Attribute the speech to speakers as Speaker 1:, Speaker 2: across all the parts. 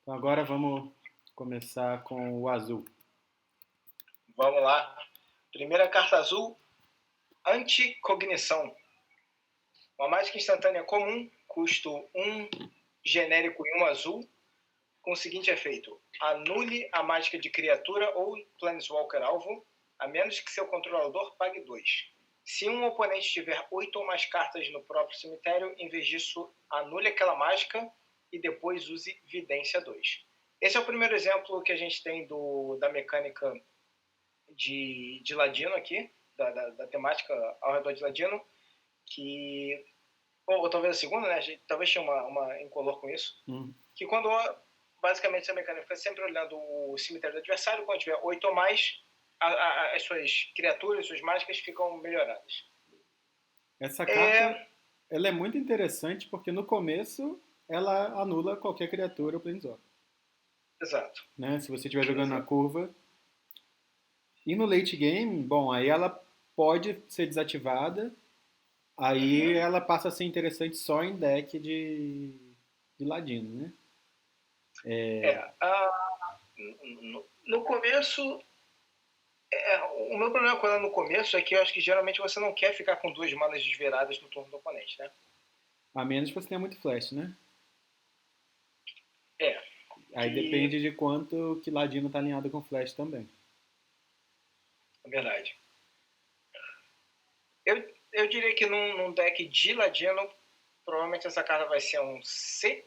Speaker 1: Então agora vamos começar com o azul.
Speaker 2: Vamos lá. Primeira carta azul, Anticognição. Uma mágica instantânea comum, custo 1 genérico e 1 azul, com o seguinte efeito: anule a mágica de criatura ou Planeswalker alvo, a menos que seu controlador pague 2. Se um oponente tiver 8 ou mais cartas no próprio cemitério, em vez disso, anule aquela mágica e depois use Vidência 2. Esse é o primeiro exemplo que a gente tem da mecânica de Ladino aqui, da temática ao redor de Ladino, que, ou talvez a segunda, né? Talvez tinha uma incolor com isso, que quando basicamente essa mecânica fica sempre olhando o cemitério do adversário, quando tiver 8 ou mais, as suas criaturas, suas mágicas ficam melhoradas.
Speaker 1: Essa carta ela é muito interessante porque no começo ela anula qualquer criatura ou planeswalker.
Speaker 2: Exato.
Speaker 1: Né? Se você estiver jogando na curva. E no late game, bom, aí ela pode ser desativada, aí ela passa a ser interessante só em deck de ladino, né?
Speaker 2: No começo, o meu problema com ela no começo é que eu acho que geralmente você não quer ficar com 2 manas desviradas no turno do oponente, né?
Speaker 1: A menos que você tenha muito flash, né?
Speaker 2: É.
Speaker 1: Aí depende de quanto que ladino tá alinhado com flash também.
Speaker 2: É verdade. Eu diria que num deck de ladino, provavelmente essa carta vai ser um C,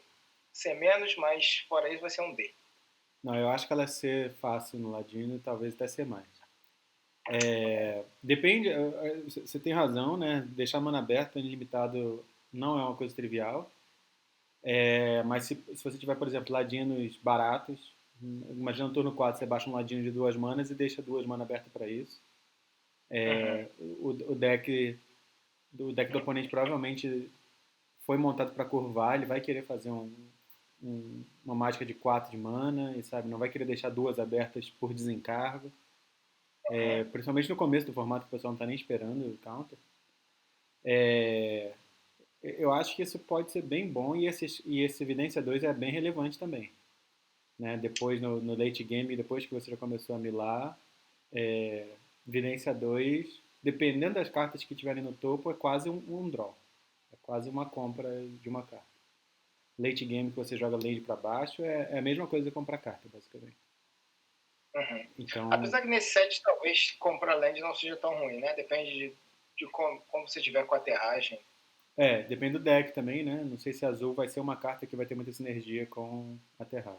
Speaker 2: C-, mas fora isso vai ser um D.
Speaker 1: Não, eu acho que ela é C fácil no ladino e talvez até C+. Depende, você tem razão, né? Deixar a mana aberta ilimitado não é uma coisa trivial. Mas se você tiver, por exemplo, ladinos baratos, imagina no turno 4 você baixa um ladino de 2 manas e deixa 2 manas abertas para isso. O deck do oponente provavelmente foi montado para curvar, ele vai querer fazer uma mágica de 4 de mana, e sabe, não vai querer deixar 2 abertas por desencargo. Principalmente no começo do formato que o pessoal não está nem esperando o counter. Eu acho que isso pode ser bem bom e esse Evidência 2 é bem relevante também. Né? Depois, no late game, depois que você já começou a milar, Evidência 2, dependendo das cartas que tiverem no topo, é quase um draw. É quase uma compra de uma carta. Late game que você joga lane para baixo é a mesma coisa que comprar carta, basicamente.
Speaker 2: Então, apesar que nesse set talvez comprar land não seja tão ruim, né? Depende de como você tiver com a aterragem.
Speaker 1: Depende do deck também, né? Não sei se azul vai ser uma carta que vai ter muita sinergia com a aterragem.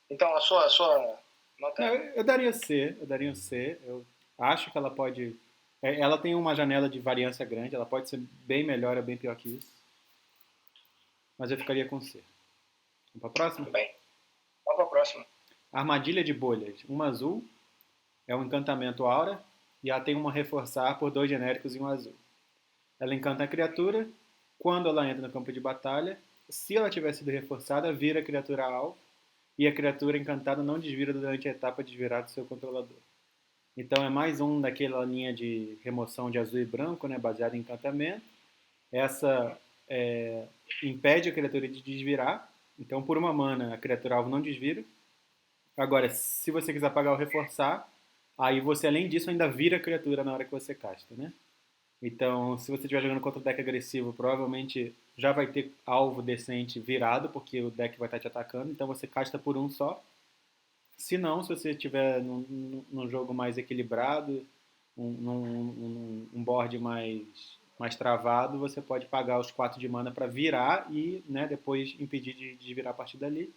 Speaker 2: Então, a sua nota...
Speaker 1: Não, eu daria C, eu acho que ela pode... Ela tem uma janela de variância grande, ela pode ser bem melhor ou bem pior que isso. Mas eu ficaria com C. Vamos para a próxima?
Speaker 2: Tudo bem. Vamos para a próxima.
Speaker 1: Armadilha de bolhas. Uma azul é um encantamento aura e ela tem uma reforçar por 2 genéricos e um azul. Ela encanta a criatura. Quando ela entra no campo de batalha, se ela tiver sido reforçada, vira a criatura alvo e a criatura encantada não desvira durante a etapa de desvirar do seu controlador. Então é mais um daquela linha de remoção de azul e branco, né, baseada em encantamento. Essa impede a criatura de desvirar. Então, por uma mana, a criatura alvo não desvira. Agora, se você quiser pagar o reforçar, aí você, além disso, ainda vira a criatura na hora que você casta, né? Então, se você estiver jogando contra o deck agressivo, provavelmente já vai ter alvo decente virado, porque o deck vai estar te atacando, então você casta por um só. Se não, se você estiver num jogo mais equilibrado, um board mais travado, você pode pagar os 4 de mana para virar e, né, depois impedir de virar a partir dali.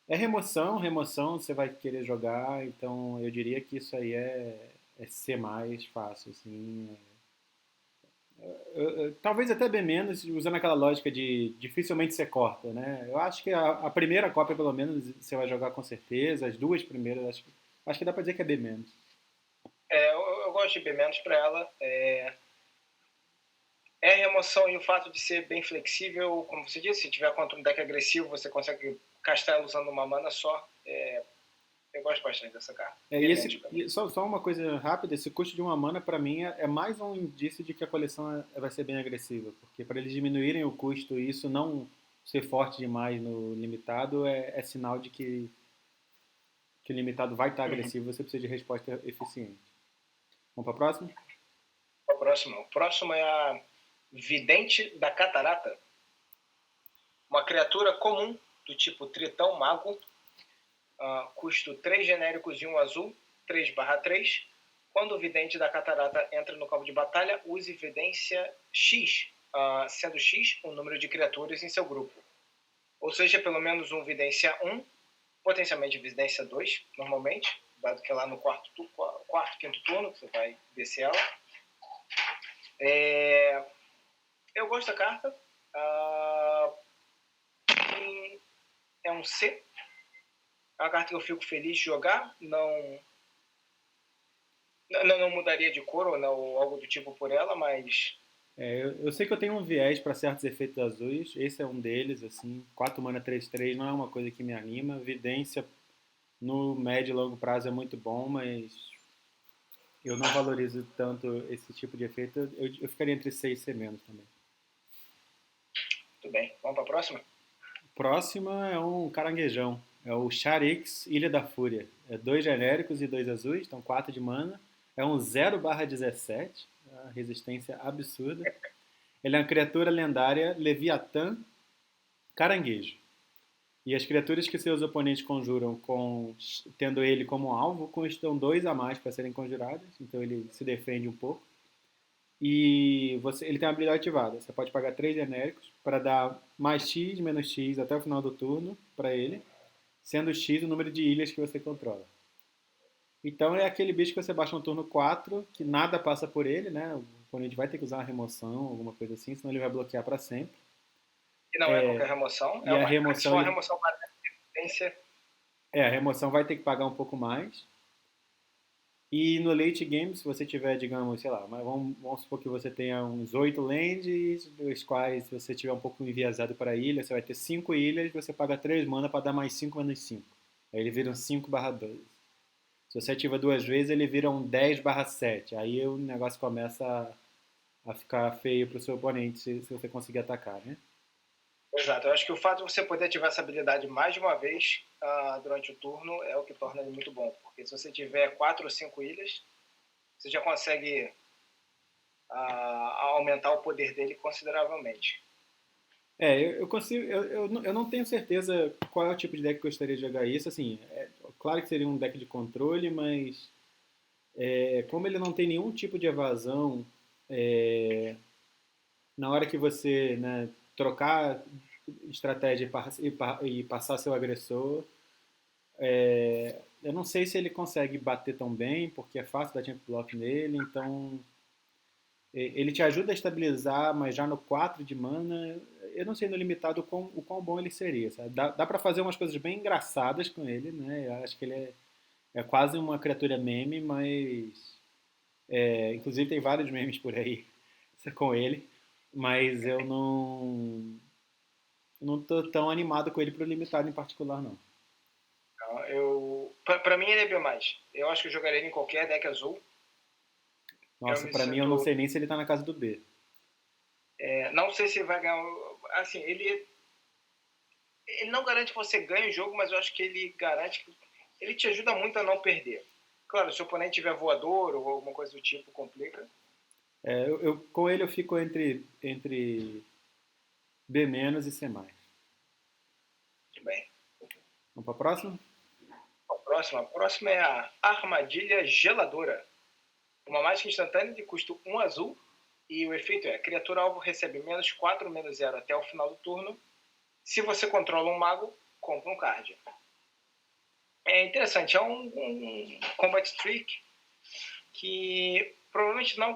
Speaker 1: É remoção você vai querer jogar, então eu diria que isso aí é ser mais fácil, assim. Talvez até bem menos, usando aquela lógica de dificilmente você corta, né? Eu acho que a primeira cópia, pelo menos, você vai jogar com certeza, as 2 primeiras, acho que dá pra dizer que é bem menos.
Speaker 2: Eu gosto de B- para ela. A remoção e o fato de ser bem flexível, como você disse, se tiver contra um deck agressivo, você consegue castar ela usando uma mana só. Eu gosto bastante dessa carta.
Speaker 1: Só uma coisa rápida, esse custo de uma mana pra mim é mais um indício de que a coleção vai ser bem agressiva, porque para eles diminuírem o custo e isso não ser forte demais no limitado é sinal de que o limitado vai estar
Speaker 2: Uhum.
Speaker 1: agressivo, você precisa de resposta eficiente. Vamos para a próxima?
Speaker 2: O próximo é a Vidente da Catarata. Uma criatura comum do tipo Tritão Mago, custo 3 genéricos e 1 azul, 3/3. Quando o Vidente da Catarata entra no campo de batalha, use Vidência X, sendo X o número de criaturas em seu grupo. Ou seja, pelo menos um Vidência 1, potencialmente Vidência 2, normalmente, dado que é lá no quarto, quinto turno que você vai descer ela. Eu gosto da carta. É um C. É uma carta que eu fico feliz de jogar. Não mudaria de cor ou algo do tipo por ela, mas...
Speaker 1: Eu sei que eu tenho um viés para certos efeitos azuis, esse é um deles, assim, 4 mana 3/3 não é uma coisa que me anima, Vidência no médio e longo prazo é muito bom, mas eu não valorizo tanto esse tipo de efeito, eu ficaria entre C e C menos também.
Speaker 2: Tudo bem, vamos para a próxima?
Speaker 1: Próxima é um caranguejão, é o Charix, Ilha da Fúria. É 2 genéricos e 2 azuis, então 4 de mana. É um 0/17, resistência absurda. Ele é uma criatura lendária Leviatã Caranguejo. E as criaturas que seus oponentes conjuram tendo ele como alvo custam 2 a mais para serem conjuradas, então ele se defende um pouco. E ele tem uma habilidade ativada. Você pode pagar 3 genéricos para dar mais X, menos X até o final do turno para ele, sendo X o número de ilhas que você controla. Então é aquele bicho que você baixa no turno 4, que nada passa por ele, né? O oponente vai ter que usar uma remoção, alguma coisa assim, senão ele vai bloquear para sempre.
Speaker 2: E não é qualquer remoção,
Speaker 1: E a remoção,
Speaker 2: uma remoção para resistência.
Speaker 1: a remoção vai ter que pagar um pouco mais. E no late game, se você tiver, digamos, sei lá, vamos supor que você tenha uns 8 lands, dos quais você tiver um pouco enviesado para a ilha, você vai ter 5 ilhas, você paga 3 mana para dar mais 5 menos 5. Aí ele vira um 5/12. Se você ativa 2 vezes, ele vira um 10/7. Aí o negócio começa a ficar feio para o seu oponente se você conseguir atacar, né?
Speaker 2: Exato, eu acho que o fato de você poder ativar essa habilidade mais de uma vez durante o turno é o que torna ele muito bom. Porque se você tiver 4 ou 5 ilhas, você já consegue aumentar o poder dele consideravelmente.
Speaker 1: Eu consigo. Eu não tenho certeza qual é o tipo de deck que eu gostaria de jogar isso. Assim, claro que seria um deck de controle, mas como ele não tem nenhum tipo de evasão, na hora que você, né, trocar estratégia e passar seu agressor, eu não sei se ele consegue bater tão bem, porque é fácil dar tempo block nele, então ele te ajuda a estabilizar, mas já no 4 de mana, eu não sei no limitado o quão bom ele seria. Sabe? Dá para fazer umas coisas bem engraçadas com ele, né? Eu acho que ele é quase uma criatura meme, mas inclusive tem vários memes por aí com ele, mas eu não tô tão animado com ele pro limitado em particular, não.
Speaker 2: Para mim ele é B+. Eu acho que eu jogaria ele em qualquer deck azul.
Speaker 1: Nossa, pra mim eu não sei nem se ele tá na casa do B.
Speaker 2: Não sei se ele vai ganhar. Assim, ele não garante que você ganhe o jogo, mas eu acho que ele garante que ele te ajuda muito a não perder. Claro, se o oponente tiver voador ou alguma coisa do tipo, complica.
Speaker 1: Com ele eu fico entre B- e C+. Vamos
Speaker 2: Muito bem.
Speaker 1: pra próxima?
Speaker 2: A próxima é a Armadilha Geladora. Uma mágica instantânea de custo 1 azul. E o efeito é: a criatura alvo recebe -4, -0 até o final do turno. Se você controla um mago, compra um card. É interessante, é um combat trick que provavelmente não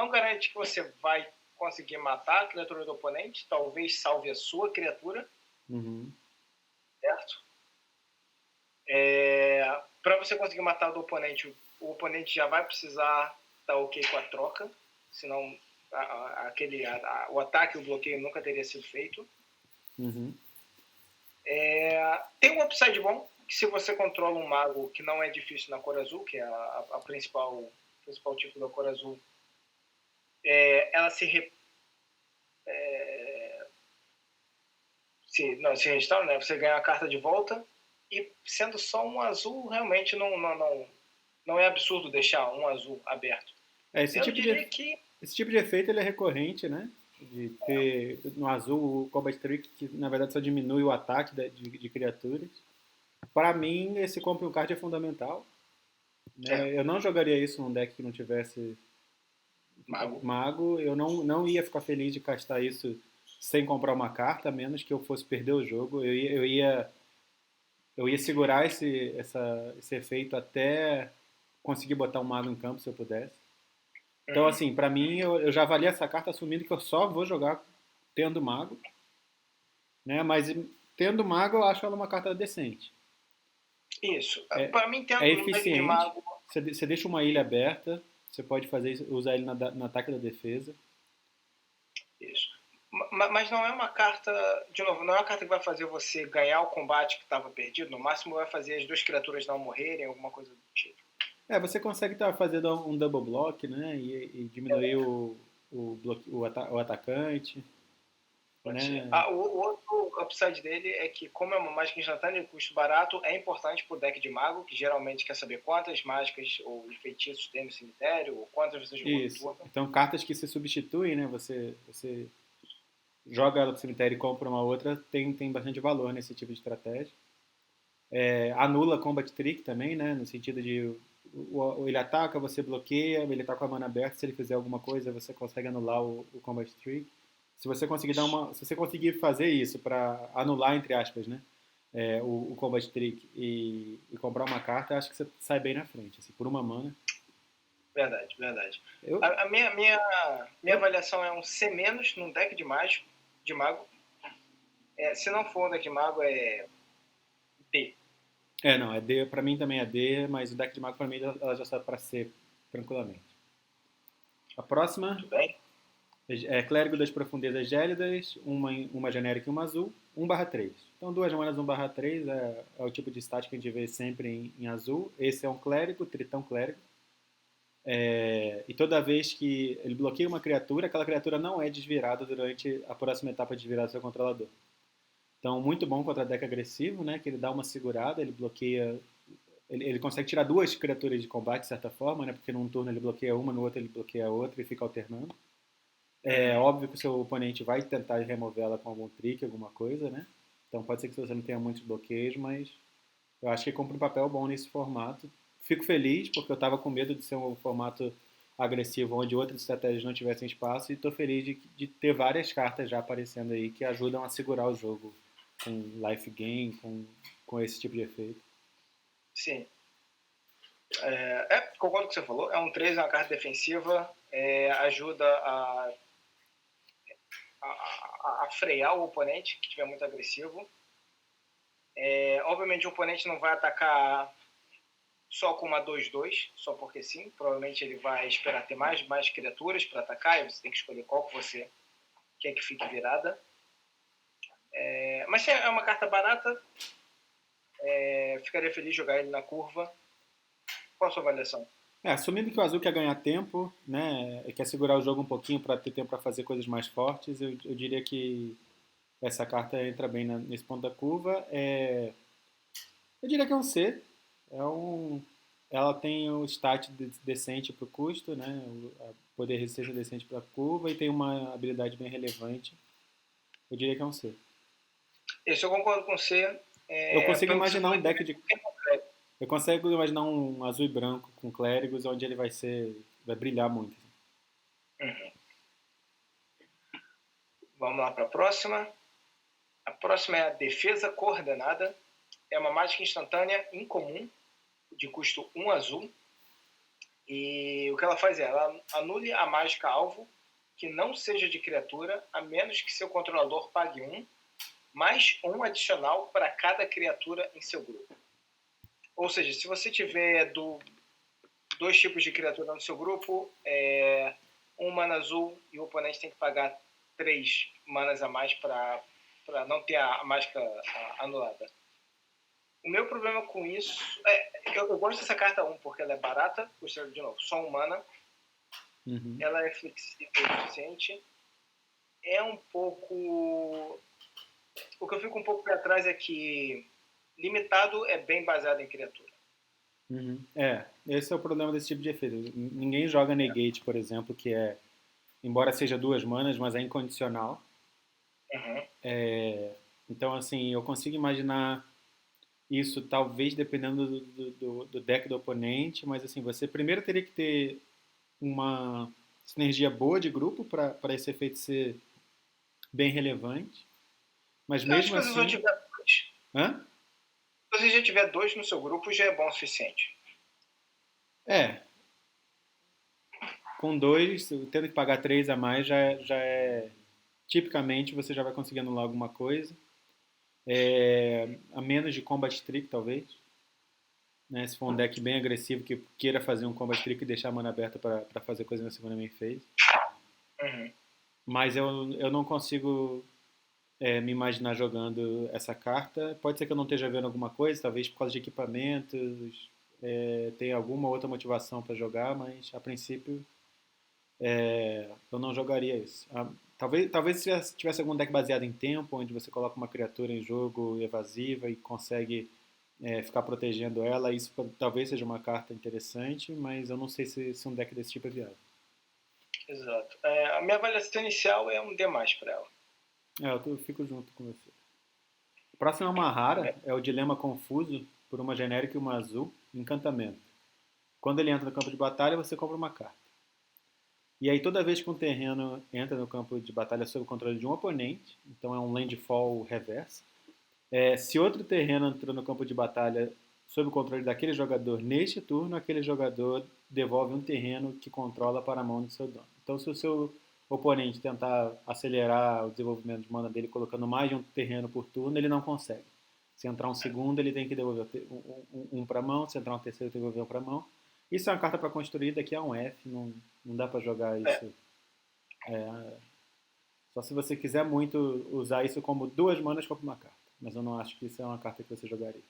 Speaker 2: garante que você vai conseguir matar a criatura do oponente, talvez salve a sua criatura,
Speaker 1: Uhum.
Speaker 2: certo? Para você conseguir matar o oponente já vai precisar dar ok com a troca, senão o ataque e o bloqueio nunca teria sido feito.
Speaker 1: Uhum.
Speaker 2: Tem um upside bom, que se você controla um mago que não é difícil na cor azul, que é a principal tipo da cor azul, ela se restaura, né? Você ganha a carta de volta e sendo só um azul, realmente não é absurdo deixar um azul aberto.
Speaker 1: Esse
Speaker 2: Eu
Speaker 1: tipo
Speaker 2: diria
Speaker 1: de,
Speaker 2: que
Speaker 1: esse tipo de efeito ele é recorrente, né? De ter no azul o Combat Trick, que na verdade só diminui o ataque de criaturas. Para mim, esse compre um card é fundamental.
Speaker 2: é
Speaker 1: Né? Eu não jogaria isso num deck que não tivesse
Speaker 2: mago.
Speaker 1: mago. Eu não ia ficar feliz de castar isso sem comprar uma carta, a menos que eu fosse perder o jogo. Eu ia segurar esse efeito até conseguir botar um mago em campo se eu pudesse. Então,
Speaker 2: Uhum.
Speaker 1: assim, pra mim, eu já avalia essa carta assumindo que eu só vou jogar tendo mago, né? Mas tendo mago, eu acho ela uma carta decente.
Speaker 2: Isso.
Speaker 1: É,
Speaker 2: Para mim,
Speaker 1: é
Speaker 2: no deck de
Speaker 1: eficiente,
Speaker 2: mago,
Speaker 1: você deixa uma ilha aberta, você pode usar ele no ataque da defesa.
Speaker 2: isso. Mas não é uma carta, de novo, não é uma carta que vai fazer você ganhar o combate que estava perdido. No máximo vai fazer as duas criaturas não morrerem, alguma coisa do tipo.
Speaker 1: Você consegue estar fazendo um double block, né? E diminuir o atacante,
Speaker 2: Pode ser.
Speaker 1: né?
Speaker 2: O outro upside dele é que, como é uma mágica instantânea e custo barato, é importante para o deck de mago, que geralmente quer saber quantas mágicas ou feitiços tem no cemitério, ou quantas você jogou no
Speaker 1: Isso.
Speaker 2: turno.
Speaker 1: Então, cartas que se substituem, né? Você joga ela pro cemitério e compra uma outra, tem bastante valor nesse tipo de estratégia. Anula Combat Trick também, né? No sentido de ele ataca, você bloqueia, ele tá com a mana aberta, se ele fizer alguma coisa, você consegue anular o Combat Trick. Se você conseguir fazer isso para anular, entre aspas, né? O Combat Trick e comprar uma carta, acho que você sai bem na frente, assim, por uma mana.
Speaker 2: Verdade, verdade.
Speaker 1: Eu,
Speaker 2: A minha avaliação é um C- num deck de mago. Se não for um deck de mago, é D.
Speaker 1: não, é D, pra mim também é D, mas o deck de mago pra mim ela já está para C, tranquilamente. A próxima
Speaker 2: Tudo bem?
Speaker 1: é Clérigo das Profundezas Gélidas, uma genérica e uma azul, 1/3. Então, duas manas 1/3 é o tipo de stat que a gente vê sempre em azul. Esse é um clérigo, tritão clérigo. E toda vez que ele bloqueia uma criatura, aquela criatura não é desvirada durante a próxima etapa de desvirada do seu controlador. Então, muito bom contra deck agressivo, né? Que ele dá uma segurada, ele bloqueia. Ele consegue tirar duas criaturas de combate, de certa forma, né? Porque num turno ele bloqueia uma, no outro ele bloqueia a outra e fica alternando. É óbvio que o seu oponente vai tentar remover ela com algum trick, alguma coisa, né? Então pode ser que você não tenha muitos bloqueios, mas eu acho que cumpre um papel bom nesse formato. Fico feliz, porque eu estava com medo de ser um formato agressivo onde outras estratégias não tivessem espaço, e estou feliz de ter várias cartas já aparecendo aí que ajudam a segurar o jogo com life gain, com esse tipo de efeito.
Speaker 2: Sim. Concordo com o que você falou. É um 3, é uma carta defensiva. Ajuda a frear o oponente que estiver muito agressivo. Obviamente o oponente não vai atacar só com uma 2/2, só porque sim. Provavelmente ele vai esperar ter mais criaturas para atacar, e você tem que escolher qual que você quer que fique virada. Mas é uma carta barata. Ficaria feliz de jogar ele na curva. Qual a sua avaliação?
Speaker 1: Assumindo que o azul quer ganhar tempo, né, quer segurar o jogo um pouquinho para ter tempo para fazer coisas mais fortes, eu diria que essa carta entra bem nesse ponto da curva. Eu diria que é um C. É um, ela tem o stat decente para o custo, né, o poder resistência decente para a curva e tem uma habilidade bem relevante. Eu diria que é um C.
Speaker 2: Isso eu concordo com você.
Speaker 1: Eu consigo
Speaker 2: Pelo que você
Speaker 1: imaginar
Speaker 2: falou,
Speaker 1: um deck de. Eu consigo imaginar um azul e branco com clérigos onde ele vai brilhar muito.
Speaker 2: Uhum. Vamos lá para a próxima. A próxima é a Defesa Coordenada. É uma mágica instantânea incomum, de custo 1 azul. E o que ela faz ela anule a mágica alvo que não seja de criatura, a menos que seu controlador pague 1, mais 1 adicional para cada criatura em seu grupo. Ou seja, se você tiver dois tipos de criatura no seu grupo, um mana azul e o oponente tem que pagar 3 manas a mais para não ter a mágica anulada. O meu problema com isso eu gosto dessa carta 1 porque ela é barata, custa de novo só 1 mana.
Speaker 1: Uhum.
Speaker 2: Ela é flexível o suficiente. É um pouco O que eu fico um pouco para trás é que limitado é bem baseado em criatura.
Speaker 1: Uhum. Esse é o problema desse tipo de efeito. Ninguém joga Negate, por exemplo, que é, embora seja 2 manas, mas é incondicional.
Speaker 2: Uhum.
Speaker 1: Então, assim, eu consigo imaginar isso, talvez dependendo do deck do oponente, mas assim, você primeiro teria que ter uma sinergia boa de grupo para esse efeito ser bem relevante. Mas
Speaker 2: Eu acho
Speaker 1: mesmo
Speaker 2: que se você só
Speaker 1: assim.
Speaker 2: tiver dois.
Speaker 1: Hã?
Speaker 2: Se você já tiver 2 no seu grupo, já é bom o suficiente.
Speaker 1: É, com 2, tendo que pagar 3 a mais, já é. Tipicamente você já vai conseguir anular alguma coisa. A menos de Combat Trick, talvez. Né? Se for um deck bem agressivo que queira fazer um Combat Trick e deixar a mana aberta para fazer coisa na segunda main phase.
Speaker 2: Uhum.
Speaker 1: Mas eu não consigo me imaginar jogando essa carta. Pode ser que eu não esteja vendo alguma coisa, talvez por causa de equipamentos, tem alguma outra motivação para jogar, mas a princípio eu não jogaria isso. Talvez se tivesse algum deck baseado em tempo, onde você coloca uma criatura em jogo evasiva e consegue ficar protegendo ela, isso talvez seja uma carta interessante, mas eu não sei se um deck desse tipo é viável.
Speaker 2: Exato. A minha avaliação inicial é um D+ para ela.
Speaker 1: Eu fico junto com você. A próxima é uma rara, é o Dilema Confuso, por uma genérica e uma azul, encantamento. Quando ele entra no campo de batalha, você compra uma carta. E aí toda vez que um terreno entra no campo de batalha sob o controle de um oponente, então é um landfall reverso, se outro terreno entrou no campo de batalha sob o controle daquele jogador neste turno, aquele jogador devolve um terreno que controla para a mão do seu dono. Então se o seu oponente tentar acelerar o desenvolvimento de mana dele colocando mais de um terreno por turno, ele não consegue. Se entrar um segundo, ele tem que devolver um para a mão, se entrar um terceiro, ele tem que devolver um para a mão. Isso é uma carta para construir, daqui a um F, não dá para jogar isso. Só se você quiser muito usar isso como 2 manas compra uma carta. Mas eu não acho que isso é uma carta que você jogaria.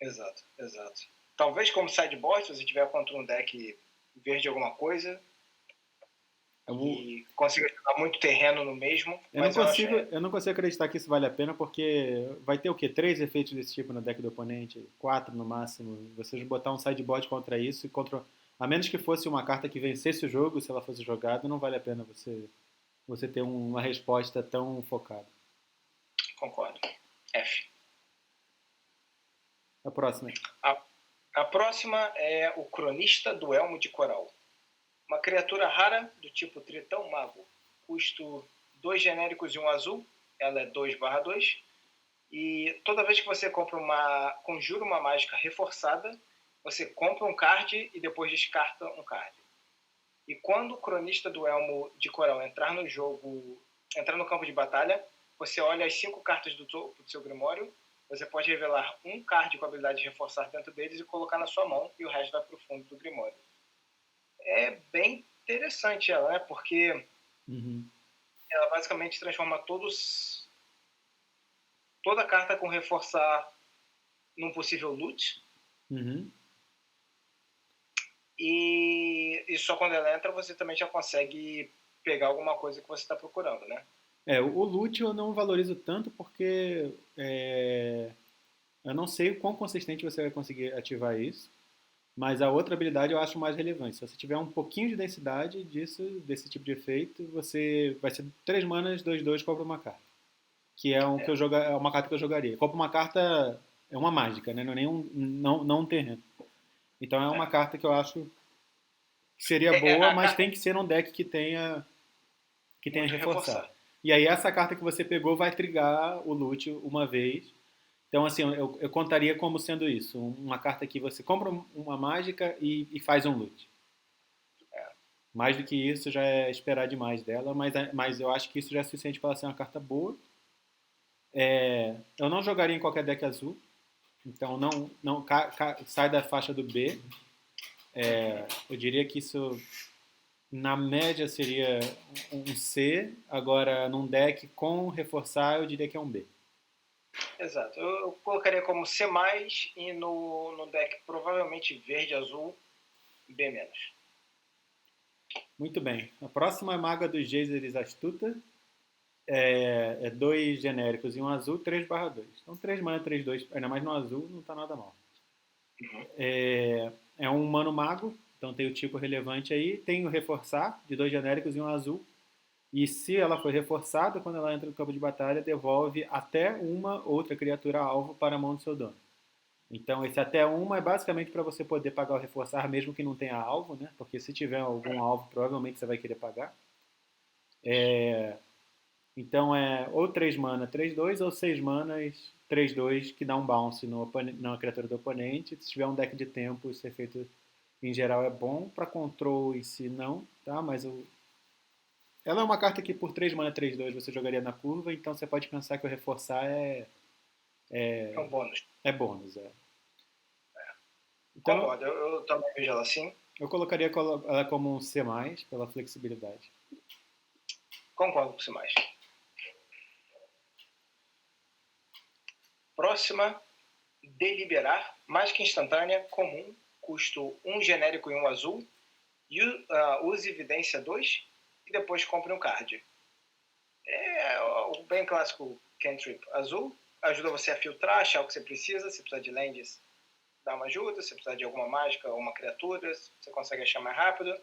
Speaker 2: Exato, exato. Talvez como sideboard, se você tiver contra um deck verde alguma coisa e consiga jogar muito terreno no mesmo.
Speaker 1: Eu não consigo acreditar que isso vale a pena, porque vai ter o quê? 3 efeitos desse tipo no deck do oponente? 4 no máximo. Você botar um sideboard contra isso, a menos que fosse uma carta que vencesse o jogo, se ela fosse jogada, não vale a pena você ter uma resposta tão focada.
Speaker 2: Concordo. F.
Speaker 1: A próxima aí.
Speaker 2: A próxima é o Cronista do Elmo de Coral. Uma criatura rara do tipo Tritão Mago. Custo 2 genéricos e 1 azul. Ela é 2/2. E toda vez que você conjura uma mágica reforçada, você compra um card e depois descarta um card. E quando o Cronista do Elmo de Coral entrar no campo de batalha, você olha as 5 cartas do topo do seu Grimório, você pode revelar um card com a habilidade de reforçar dentro deles e colocar na sua mão, e o resto vai para o fundo do Grimório. É bem interessante ela, né? Porque ela basicamente transforma toda carta com reforçar num possível loot. E só quando ela entra você também já consegue pegar alguma coisa que você está procurando, né?
Speaker 1: O loot eu não valorizo tanto porque eu não sei o quão consistente você vai conseguir ativar isso, mas a outra habilidade eu acho mais relevante. Se você tiver um pouquinho de densidade desse tipo de efeito, você vai ser 3 manas, 2/2, compra uma carta. Que é uma carta que eu jogaria. Compra uma carta, é uma mágica, né? Não é nem não um terreno. Então é uma carta que eu acho que seria boa, mas tem que ser um deck que tenha reforçar. E aí essa carta que você pegou vai trigar o loot uma vez. Então, assim, eu contaria como sendo isso. Uma carta que você compra uma mágica e faz um loot. Mais do que isso já é esperar demais dela, mas eu acho que isso já é suficiente para ela ser uma carta boa. Eu não jogaria em qualquer deck azul. Então, não sai da faixa do B. Eu diria que isso, na média, seria um C. Agora, num deck com reforçar, eu diria que é um B.
Speaker 2: Exato. Eu colocaria como C+, e no deck provavelmente verde-azul, B-.
Speaker 1: Muito bem. A próxima é Maga dos Geysers Astuta. É 2 genéricos e um azul, 3/2. Então 3 mana, 3/2, ainda mais no azul, não tá nada mal.
Speaker 2: Uhum.
Speaker 1: É um humano mago, então tem o tipo relevante aí. Tem o reforçar, de 2 genéricos e um azul. E se ela for reforçada, quando ela entra no campo de batalha, devolve até uma outra criatura alvo para a mão do seu dono. Então, esse até uma é basicamente para você poder pagar o reforçar, mesmo que não tenha alvo, né? Porque se tiver algum alvo, provavelmente você vai querer pagar. Então, é ou 3 mana, 3/2, ou 6 manas, 3/2, que dá um bounce na criatura do oponente. Se tiver um deck de tempo, esse efeito em geral é bom. Para control em si, não, tá? Mas ela é uma carta que por 3 mana, 3/2 você jogaria na curva, então você pode pensar que o reforçar
Speaker 2: É um bônus.
Speaker 1: é bônus. É. Então,
Speaker 2: Concordo, eu também vejo ela assim.
Speaker 1: eu colocaria ela como um C+, pela flexibilidade.
Speaker 2: Concordo com você mais. Próxima, deliberar, mágica instantânea, comum, custo 1 genérico e 1 azul, use evidência 2 e depois compre um card. É o bem clássico cantrip azul, ajuda você a filtrar, achar o que você precisa, se precisar de lands, dá uma ajuda, se precisar de alguma mágica ou uma criatura, você consegue achar mais rápido.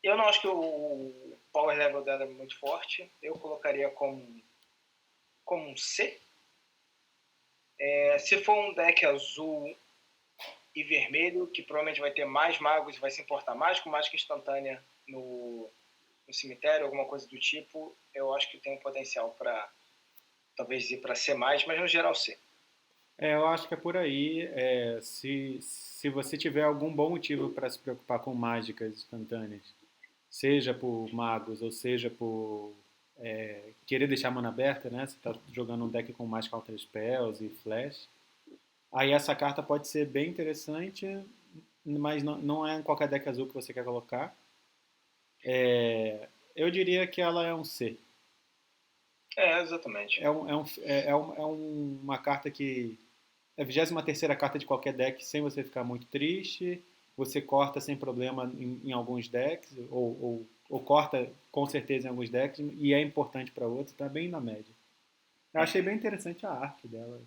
Speaker 2: Eu não acho que o power level dela é muito forte, eu colocaria como um C. Se for um deck azul e vermelho, que provavelmente vai ter mais magos e vai se importar mais com mágica instantânea no cemitério, alguma coisa do tipo, eu acho que tem um potencial para talvez ir para C+, mas no geral C.
Speaker 1: Eu acho que é por aí. Se você tiver algum bom motivo para se preocupar com mágicas instantâneas, seja por magos ou seja por querer deixar a mana aberta, né? Você está jogando um deck com mais counter spells e flash. Aí essa carta pode ser bem interessante, mas não é em qualquer deck azul que você quer colocar. Eu diria que ela é um C.
Speaker 2: Exatamente.
Speaker 1: Uma carta que é a 23ª carta de qualquer deck sem você ficar muito triste. Você corta sem problema em alguns decks, ou corta com certeza em alguns decks, e é importante para outros, está bem na média. Eu achei bem interessante a arte dela.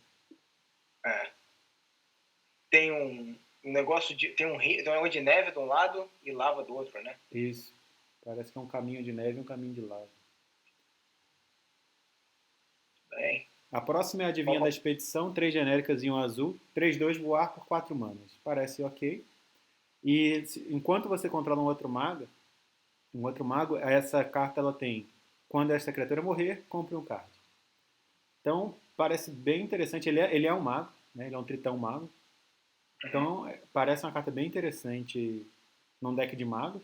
Speaker 2: Tem um negócio de. Tem um negócio de neve de um lado e lava do outro, né?
Speaker 1: Isso. Parece que é um caminho de neve e um caminho de lava.
Speaker 2: Bem.
Speaker 1: A próxima é a Adivinha da Expedição, 3 genéricas e um azul, 3/2 voar por 4 manas. Parece ok. E enquanto você controla um outro mago, essa carta ela tem, quando essa criatura morrer, compre um card. Então, parece bem interessante. Ele é um mago, né? Ele é um tritão mago. Então, parece uma carta bem interessante num deck de magos.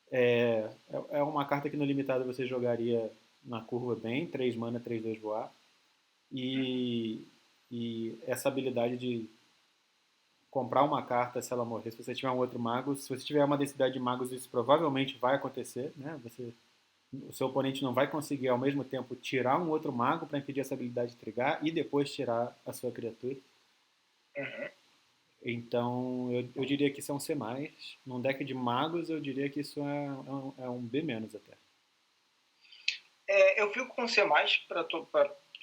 Speaker 1: É uma carta que no limitado você jogaria na curva bem, 3 mana, 3/2 voar. E essa habilidade de comprar uma carta se ela morrer, se você tiver um outro mago, se você tiver uma densidade de magos, isso provavelmente vai acontecer, né? O seu oponente não vai conseguir ao mesmo tempo tirar um outro mago para impedir essa habilidade de trigar e depois tirar a sua criatura. Então eu diria que isso é um C+. Num deck de magos eu diria que isso é um B- até.
Speaker 2: Eu fico com C+, para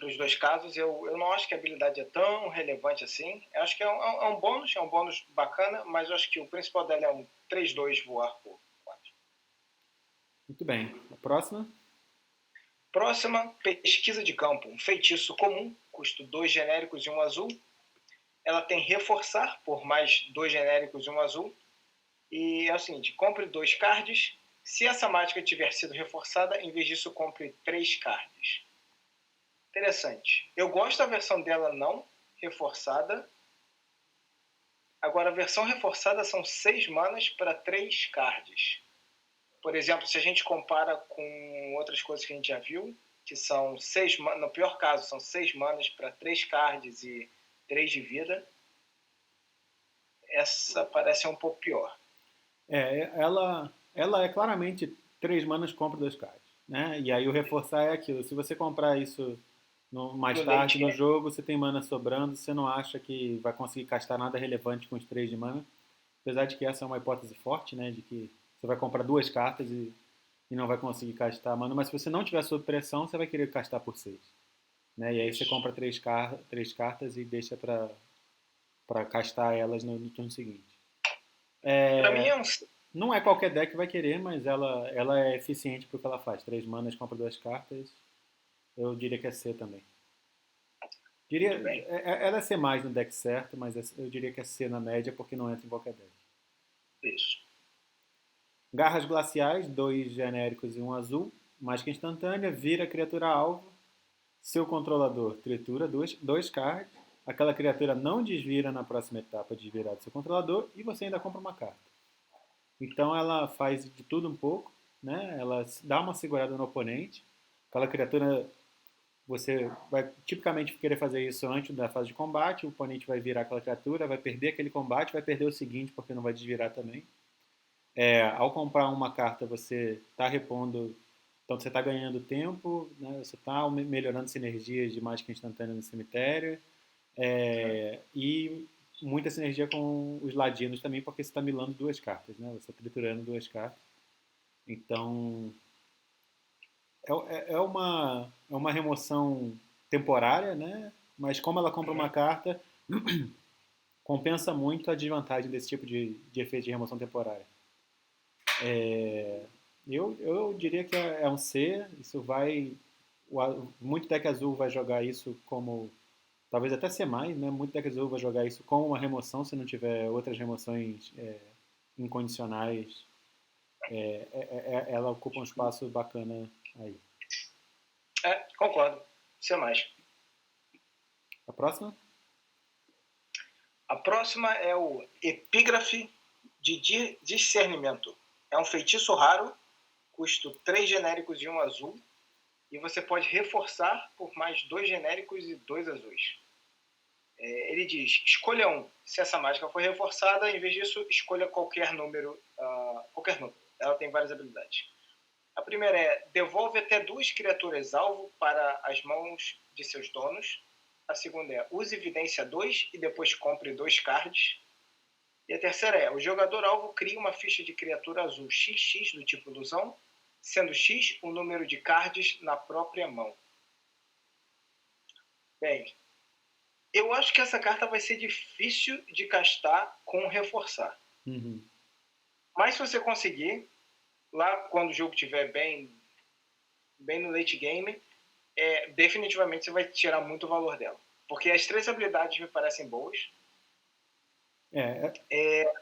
Speaker 2: os dois casos. Eu não acho que a habilidade é tão relevante assim. Eu acho que é um bônus bacana, mas eu acho que o principal dela é um 3/2 voar por 4.
Speaker 1: Muito bem. A próxima?
Speaker 2: Próxima, pesquisa de campo. Um feitiço comum, custo 2 genéricos e 1 azul. Ela tem reforçar por mais 2 genéricos e 1 azul. E é o seguinte, compre 2 cards. Se essa mágica tiver sido reforçada, em vez disso, compre 3 cards. Interessante. Eu gosto da versão dela não reforçada. Agora, a versão reforçada são 6 manas para 3 cards. Por exemplo, se a gente compara com outras coisas que a gente já viu, que são 6 manas, no pior caso, são 6 manas para 3 cards e 3 de vida. Essa parece um pouco pior.
Speaker 1: Ela é claramente 3 manas compra 2 cards. Né? E aí o reforçar é aquilo. Se você comprar isso mais tarde no jogo, você tem mana sobrando, você não acha que vai conseguir castar nada relevante com os 3 de mana. Apesar de que essa é uma hipótese forte, né? De que você vai comprar 2 cartas e e não vai conseguir castar mana, mas se você não tiver sob pressão, você vai querer castar por 6. Né? E aí você
Speaker 2: Isso.
Speaker 1: compra três cartas e deixa para castar elas no turno seguinte.
Speaker 2: Pra mim
Speaker 1: É,
Speaker 2: é um.
Speaker 1: não é qualquer deck que vai querer, mas ela é eficiente pro que ela faz. 3 manas, compra 2 cartas. Eu diria que é C também. Diria,
Speaker 2: Muito bem.
Speaker 1: ela é C mais no deck certo, mas eu diria que é C na média porque não entra em qualquer deck.
Speaker 2: Isso.
Speaker 1: Garras glaciais, 2 genéricos e um azul. Mágica instantânea, vira criatura alvo. Seu controlador tritura 2 cards. Aquela criatura não desvira na próxima etapa de virar do seu controlador e você ainda compra uma carta. Então ela faz de tudo um pouco, né? Ela dá uma segurada no oponente. Aquela criatura, você vai tipicamente querer fazer isso antes da fase de combate. O oponente vai virar aquela criatura, vai perder aquele combate, vai perder o seguinte porque não vai desvirar também. Ao comprar uma carta, você está repondo. Então você está ganhando tempo, né? Você está melhorando sinergias de mágica instantânea no cemitério. E muita sinergia com os ladinos também, porque você está milando 2 cartas, né? Você está triturando 2 cartas. Então, é uma remoção temporária, né? Mas como ela compra uma carta, compensa muito a desvantagem desse tipo de efeito de remoção temporária. Eu diria que é um C, isso vai... Muito deck azul vai jogar isso como... Talvez até C+, né? Muito deck azul vai jogar isso como uma remoção, se não tiver outras remoções incondicionais. Ela ocupa um espaço bacana aí.
Speaker 2: Concordo. Isso é mais.
Speaker 1: A próxima?
Speaker 2: A próxima é o Epígrafe de Discernimento. É um feitiço raro, custo 3 genéricos e 1 azul, e você pode reforçar por mais 2 genéricos e 2 azuis. Ele diz, escolha um. Se essa mágica for reforçada, em vez disso, escolha qualquer número. Qualquer número. Ela tem várias habilidades. A primeira é, devolve até 2 criaturas alvo para as mãos de seus donos. A segunda é, use evidência 2 e depois compre 2 cards. E a terceira é, o jogador alvo cria uma ficha de criatura azul XX do tipo ilusão, sendo X o número de cards na própria mão. Bem, eu acho que essa carta vai ser difícil de castar com reforçar.
Speaker 1: Uhum.
Speaker 2: Mas se você conseguir, lá quando o jogo estiver bem no late game, definitivamente você vai tirar muito valor dela. Porque as 3 habilidades me parecem boas.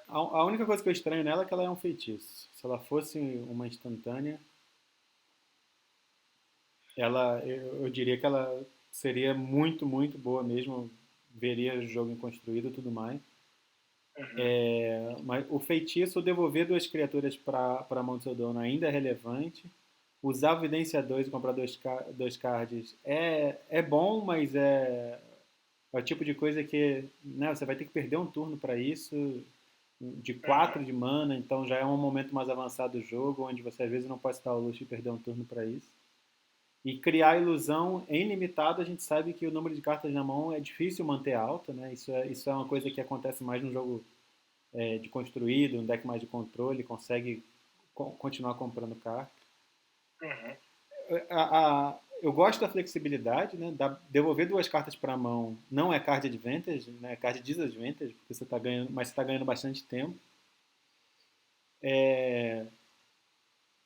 Speaker 1: A única coisa que eu estranho nela é que ela é um feitiço. Se ela fosse uma instantânea, eu diria que ela seria muito, muito boa mesmo. Veria o jogo em construído e tudo mais. Mas o feitiço, devolver 2 criaturas para a mão do seu dono ainda é relevante. Usar a evidência 2 e comprar 2 cards é bom, mas é o tipo de coisa que, né, você vai ter que perder um turno para isso, de 4 de mana, então já é um momento mais avançado do jogo, onde você às vezes não pode estar ao luxo de perder um turno para isso. E criar ilusão em limitado, a gente sabe que o número de cartas na mão é difícil manter alto, né? Isso é uma coisa que acontece mais no jogo de construído, um deck mais de controle, consegue continuar comprando cartas. Eu gosto da flexibilidade, né? Devolver 2 cartas para a mão não é card advantage, né? É card disadvantage, porque você está ganhando, mas você está ganhando bastante tempo.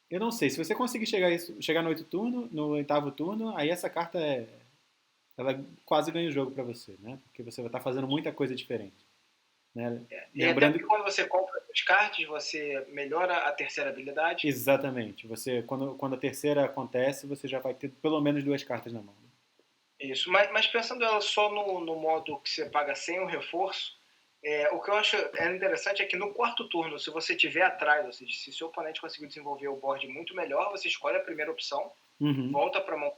Speaker 1: Eu não sei, se você conseguir chegar no 8º turno, no 8º turno, aí essa carta ela quase ganha o jogo para você, né? Porque você vai estar fazendo muita coisa diferente. Né?
Speaker 2: E até
Speaker 1: Lembrando
Speaker 2: porque quando você compra os cards, você melhora a terceira habilidade.
Speaker 1: Exatamente. Quando a terceira acontece, você já vai ter pelo menos 2 cartas na mão.
Speaker 2: Isso, mas pensando ela só no modo que você paga sem o reforço, o que eu acho interessante é que no 4º turno, se você tiver atrás, ou seja, se seu oponente conseguiu desenvolver o board muito melhor, você escolhe a primeira opção, volta para a mão.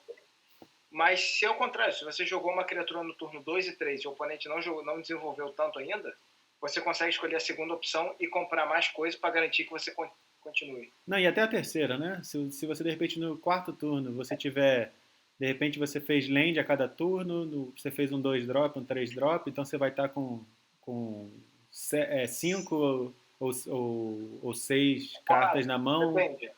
Speaker 2: Mas se ao contrário, se você jogou uma criatura no turno 2 e 3 e o oponente não desenvolveu tanto ainda, você consegue escolher a segunda opção e comprar mais coisas para garantir que você continue.
Speaker 1: Não, e até a terceira, né? Se você, de repente, no 4º turno, você tiver... De repente, você fez land a cada turno, você fez um 2 drop, um 3 drop, então você vai estar com 5 ou 6 cartas na mão.
Speaker 2: Depende.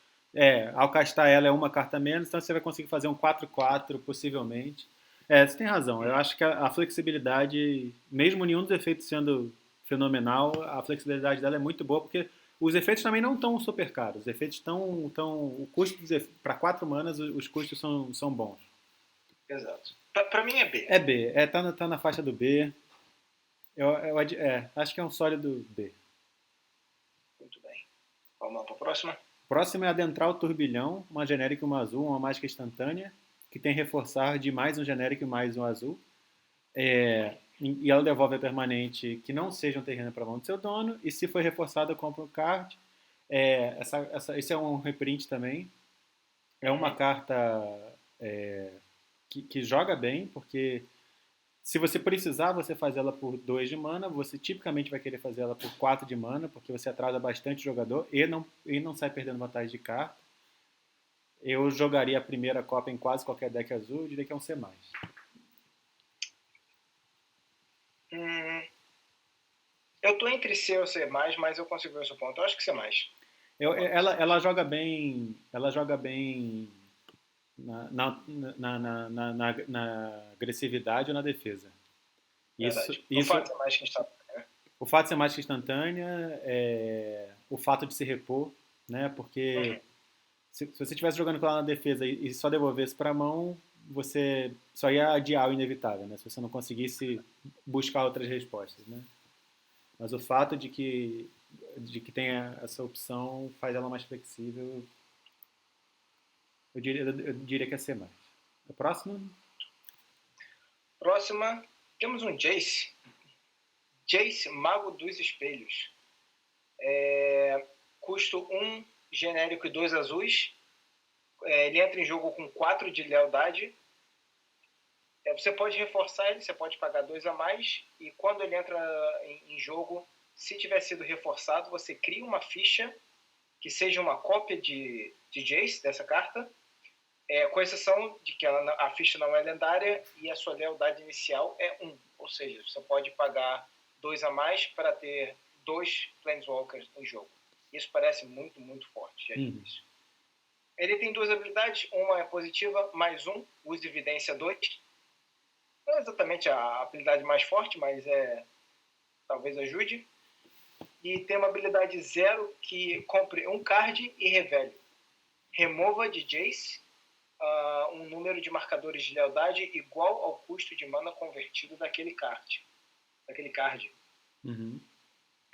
Speaker 1: Ao castar ela é uma carta menos, então você vai conseguir fazer um 4/4 possivelmente. Você tem razão. Eu acho que a flexibilidade, mesmo nenhum dos efeitos sendo fenomenal, a flexibilidade dela é muito boa, porque os efeitos também não estão super caros. Os efeitos o custo para 4 manas, os custos são bons.
Speaker 2: Exato. Pra mim é B.
Speaker 1: É B, tá na faixa do B. Acho que é um sólido B.
Speaker 2: Muito bem. Vamos lá para a próxima.
Speaker 1: Próximo é Adentrar o Turbilhão, uma genérica e uma azul, uma mágica instantânea, que tem reforçar de mais um genérico e mais um azul. E ela devolve a permanente que não seja um terreno para mão do seu dono, e se for reforçada, compra um card. Esse é um reprint também. É uma carta que joga bem, porque se você precisar, você faz ela por 2 de mana, você tipicamente vai querer fazer ela por 4 de mana, porque você atrasa bastante o jogador e não sai perdendo vantagem de carta. Eu jogaria a primeira cópia em quase qualquer deck azul, eu diria que é um C+.
Speaker 2: Eu tô entre C ou C+, mas eu consigo ver o seu ponto. Eu acho que C+.
Speaker 1: Ela joga bem. Ela joga bem na agressividade ou na defesa.
Speaker 2: O fato de ser mágica instantânea.
Speaker 1: O fato de ser mágica instantânea, o fato de se repor, né? Porque se você estivesse jogando com ela na defesa e só devolvesse para a mão, você só ia adiar o inevitável, né? Se você não conseguisse buscar outras respostas, né? Mas o fato de que tenha essa opção faz ela mais flexível. Eu diria que é C+. A próxima?
Speaker 2: Próxima, temos um Jace. Jace, Mago dos Espelhos. Custo 1 genérico e 2 azuis. Ele entra em jogo com 4 de lealdade. Você pode reforçar ele, você pode pagar 2 a mais. E quando ele entra em jogo, se tiver sido reforçado, você cria uma ficha que seja uma cópia de Jace, dessa carta, com exceção de que a ficha não é lendária e a sua lealdade inicial é 1. Ou seja, você pode pagar 2 a mais para ter 2 Planeswalkers no jogo. Isso parece muito, muito forte. Já disse. Ele tem 2 habilidades. Uma é positiva, mais 1, use evidência 2. Não é exatamente a habilidade mais forte, mas talvez ajude. E tem uma habilidade 0 que compre um card e revele. Remova de Jace um número de marcadores de lealdade igual ao custo de mana convertido daquele card.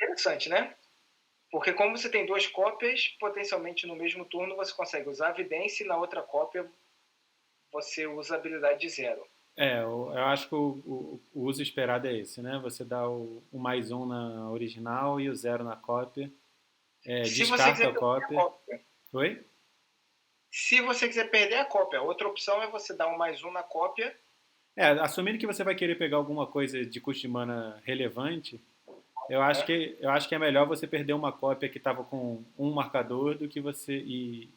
Speaker 2: Interessante, né? Porque como você tem 2 cópias, potencialmente no mesmo turno você consegue usar a evidência e na outra cópia você usa a habilidade de 0.
Speaker 1: Eu acho que o uso esperado é esse, né? Você dá o mais 1 na original e o 0 na cópia. Descarta a cópia. Oi?
Speaker 2: Se você quiser perder a cópia, outra opção é você dar um mais 1 na cópia.
Speaker 1: Assumindo que você vai querer pegar alguma coisa de custo de mana relevante, eu acho que é melhor você perder uma cópia que estava com um marcador do que você e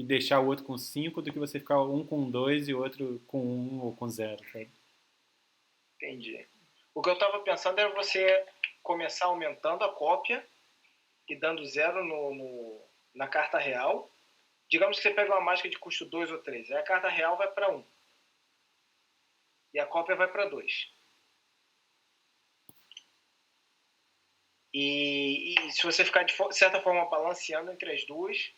Speaker 1: deixar o outro com 5 do que você ficar um com 2 e o outro com 1 ou com 0, sabe?
Speaker 2: Entendi. O que eu estava pensando era você começar aumentando a cópia e dando 0 na carta real. Digamos que você pega uma mágica de custo 2 ou 3. Aí a carta real vai para 1. E a cópia vai para 2. E se você ficar de certa forma balanceando entre as duas,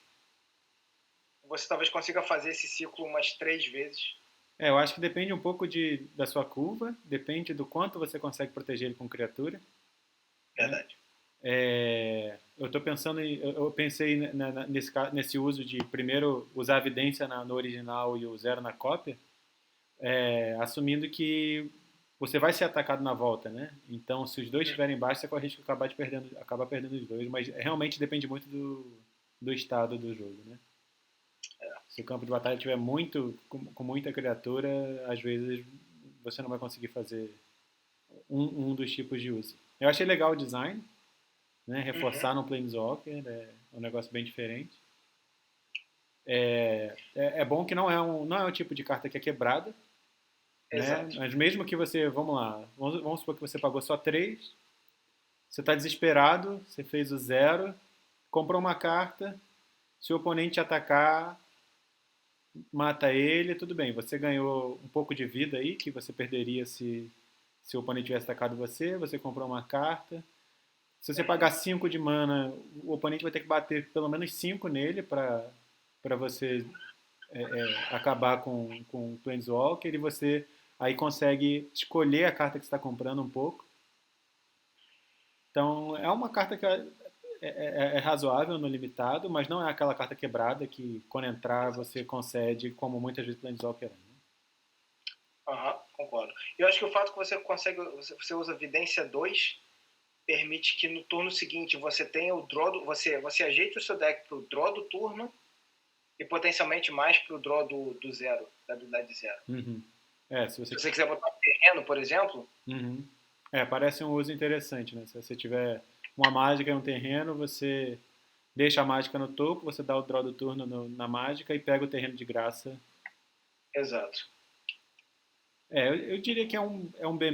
Speaker 2: você talvez consiga fazer esse ciclo umas 3 vezes.
Speaker 1: Eu acho que depende um pouco da sua curva, depende do quanto você consegue proteger ele com criatura.
Speaker 2: Verdade.
Speaker 1: Eu pensei nesse uso de primeiro usar a evidência no original e o 0 na cópia, assumindo que você vai ser atacado na volta, né? Então, se os dois estiverem baixos, você corre risco de acabar perdendo os dois, mas realmente depende muito do estado do jogo, né? Se o campo de batalha estiver com muita criatura, às vezes você não vai conseguir fazer um dos tipos de uso. Eu achei legal o design, né? Reforçar no Planeswalker, é um negócio bem diferente. É bom que não é um tipo de carta que é quebrada, né? Mas mesmo que você, vamos supor que você pagou só 3, você está desesperado, você fez o 0, comprou uma carta, Se o oponente atacar, mata ele, tudo bem. Você ganhou um pouco de vida aí, que você perderia se o oponente tivesse atacado você. Você comprou uma carta. Se você pagar 5 de mana, o oponente vai ter que bater pelo menos 5 nele para você acabar com o Planeswalker. E você aí consegue escolher a carta que você está comprando um pouco. Então, é uma carta que é razoável no limitado, mas não é aquela carta quebrada que, quando entrar, você concede, como muitas vezes Planeswalker é. Né?
Speaker 2: Aham, concordo. Eu acho que o fato que você consegue, você usa Vidência 2 permite que no turno seguinte você tenha o draw, você ajeite o seu deck para o draw do turno e potencialmente mais para o draw do zero, da habilidade zero.
Speaker 1: Uhum. Se
Speaker 2: você quiser botar um terreno, por exemplo...
Speaker 1: Uhum. Parece um uso interessante, né? Se você tiver uma mágica e um terreno, você deixa a mágica no topo, você dá o draw do turno na mágica e pega o terreno de graça.
Speaker 2: Exato.
Speaker 1: Eu diria que é um B-.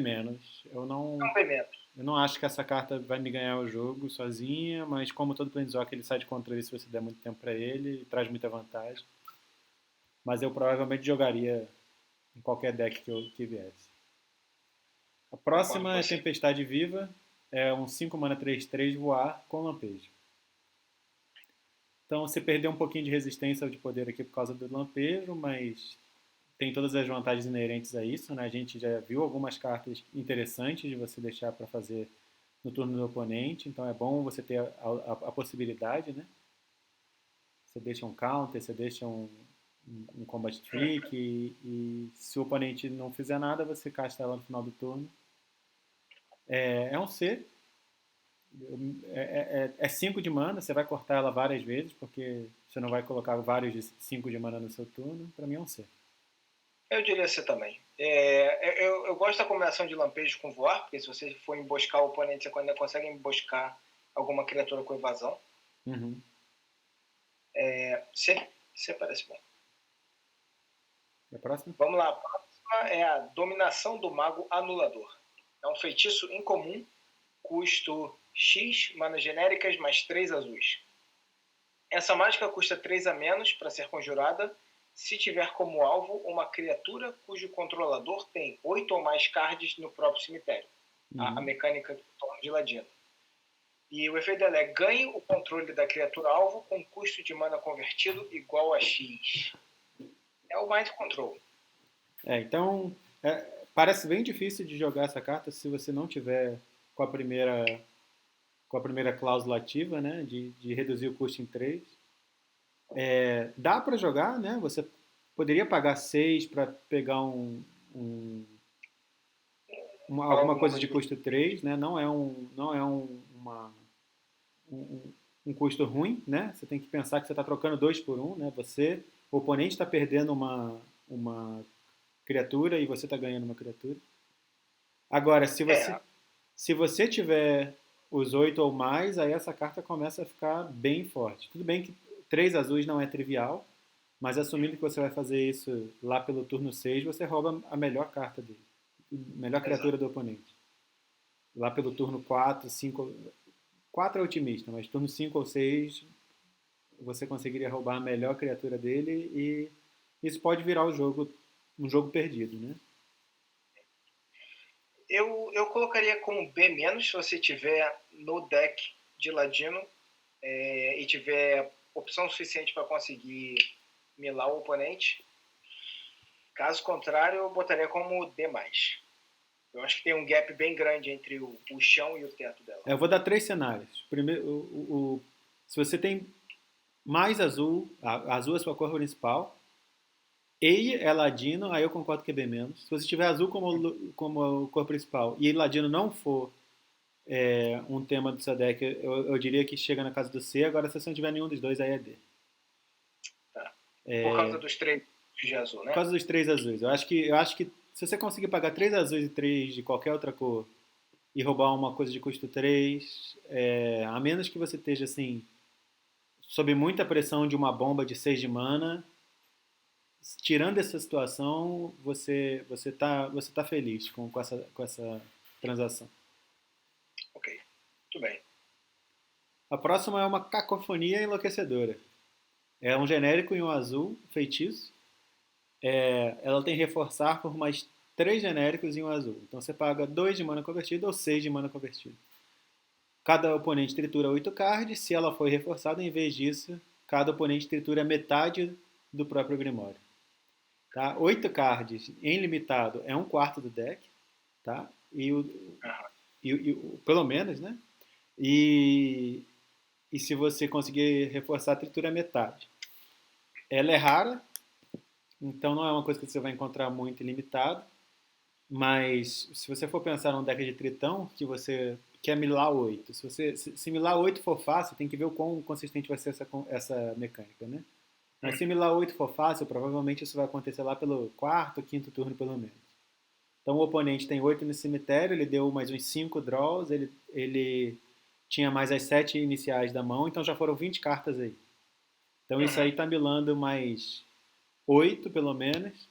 Speaker 1: Eu não,
Speaker 2: É um B-.
Speaker 1: Eu não acho que essa carta vai me ganhar o jogo sozinha, mas como todo Planeswalker, ele sai de controle se você der muito tempo para ele e traz muita vantagem. Mas eu provavelmente jogaria em qualquer deck que viesse. A próxima é Tempestade Viva, é um 5 mana 3/3 voar com lampejo. Então você perdeu um pouquinho de resistência de poder aqui por causa do lampejo, mas tem todas as vantagens inerentes a isso, né? A gente já viu algumas cartas interessantes de você deixar para fazer no turno do oponente, então é bom você ter a possibilidade, né? Você deixa um counter, você deixa um combat trick e se o oponente não fizer nada, você casta ela no final do turno. É um C, é 5 de mana, você vai cortar ela várias vezes, porque você não vai colocar vários de 5 de mana no seu turno, para mim é um C.
Speaker 2: Eu diria C também. Eu gosto da combinação de lampejo com voar, porque se você for emboscar o oponente, você ainda consegue emboscar alguma criatura com evasão.
Speaker 1: Uhum.
Speaker 2: C parece bom.
Speaker 1: E a próxima?
Speaker 2: Vamos lá, a próxima é a Dominação do Mago Anulador. É um feitiço incomum, custo X, manas genéricas, mais 3 azuis. Essa mágica custa 3 a menos para ser conjurada se tiver como alvo uma criatura cujo controlador tem 8 ou mais cards no próprio cemitério. A mecânica do torno de Ladino. E o efeito dela é ganhe o controle da criatura alvo com custo de mana convertido igual a X. É o Mind Control.
Speaker 1: Então, parece bem difícil de jogar essa carta se você não tiver com a primeira cláusula ativa, né, de reduzir o custo em 3. Dá para jogar, né? Você poderia pagar 6 para pegar alguma coisa de custo 3, né? Não é um custo ruim, né? Você tem que pensar que você está trocando 2 por 1, né? O oponente está perdendo uma criatura e você está ganhando uma criatura. Agora, se você tiver os 8 ou mais, aí essa carta começa a ficar bem forte. Tudo bem que 3 azuis não é trivial, mas assumindo que você vai fazer isso lá pelo turno 6, você rouba a melhor carta dele. A melhor criatura do oponente. Lá pelo turno 4, 5... 4 é otimista, mas turno 5 ou 6 você conseguiria roubar a melhor criatura dele e isso pode virar um jogo perdido, né?
Speaker 2: Eu colocaria como B- se você tiver no deck de Ladino e tiver opção suficiente para conseguir milar o oponente. Caso contrário, eu botaria como D+. Eu acho que tem um gap bem grande entre o chão e o teto dela.
Speaker 1: Eu vou dar 3 cenários. Primeiro, se você tem mais azul, azul é a sua cor principal, e é ladino, aí eu concordo que é B-. Se você tiver azul como cor principal e ladino não for um tema do seu deck, eu diria que chega na casa do C. Agora, se você não tiver nenhum dos dois, aí é D.
Speaker 2: Tá. Por causa dos 3 de azul, né?
Speaker 1: Por causa dos 3 azuis. Eu acho que se você conseguir pagar 3 azuis e 3 de qualquer outra cor e roubar uma coisa de custo 3, a menos que você esteja assim, sob muita pressão de uma bomba de 6 de mana, tirando essa situação, você tá feliz com essa transação.
Speaker 2: Ok, muito bem.
Speaker 1: A próxima é uma cacofonia enlouquecedora. É um genérico e um azul, feitiço. Ela tem reforçar por mais 3 genéricos e um azul. Então você paga 2 de mana convertida ou 6 de mana convertida. Cada oponente tritura 8 cards. Se ela for reforçada, em vez disso, cada oponente tritura metade do próprio Grimório. Tá? 8 cards em limitado é um quarto do deck. Tá? Pelo menos, né? E, e se você conseguir reforçar, tritura metade. Ela é rara, então não é uma coisa que você vai encontrar muito ilimitado. Mas se você for pensar num deck de tritão, que você quer milar 8, se milar 8 for fácil, tem que ver o quão consistente vai ser essa mecânica, né? Mas se milar 8 for fácil, provavelmente isso vai acontecer lá pelo quarto, quinto turno, pelo menos. Então o oponente tem 8 no cemitério, ele deu mais uns 5 draws, ele tinha mais as 7 iniciais da mão, então já foram 20 cartas aí. Então isso aí tá milando mais 8, pelo menos.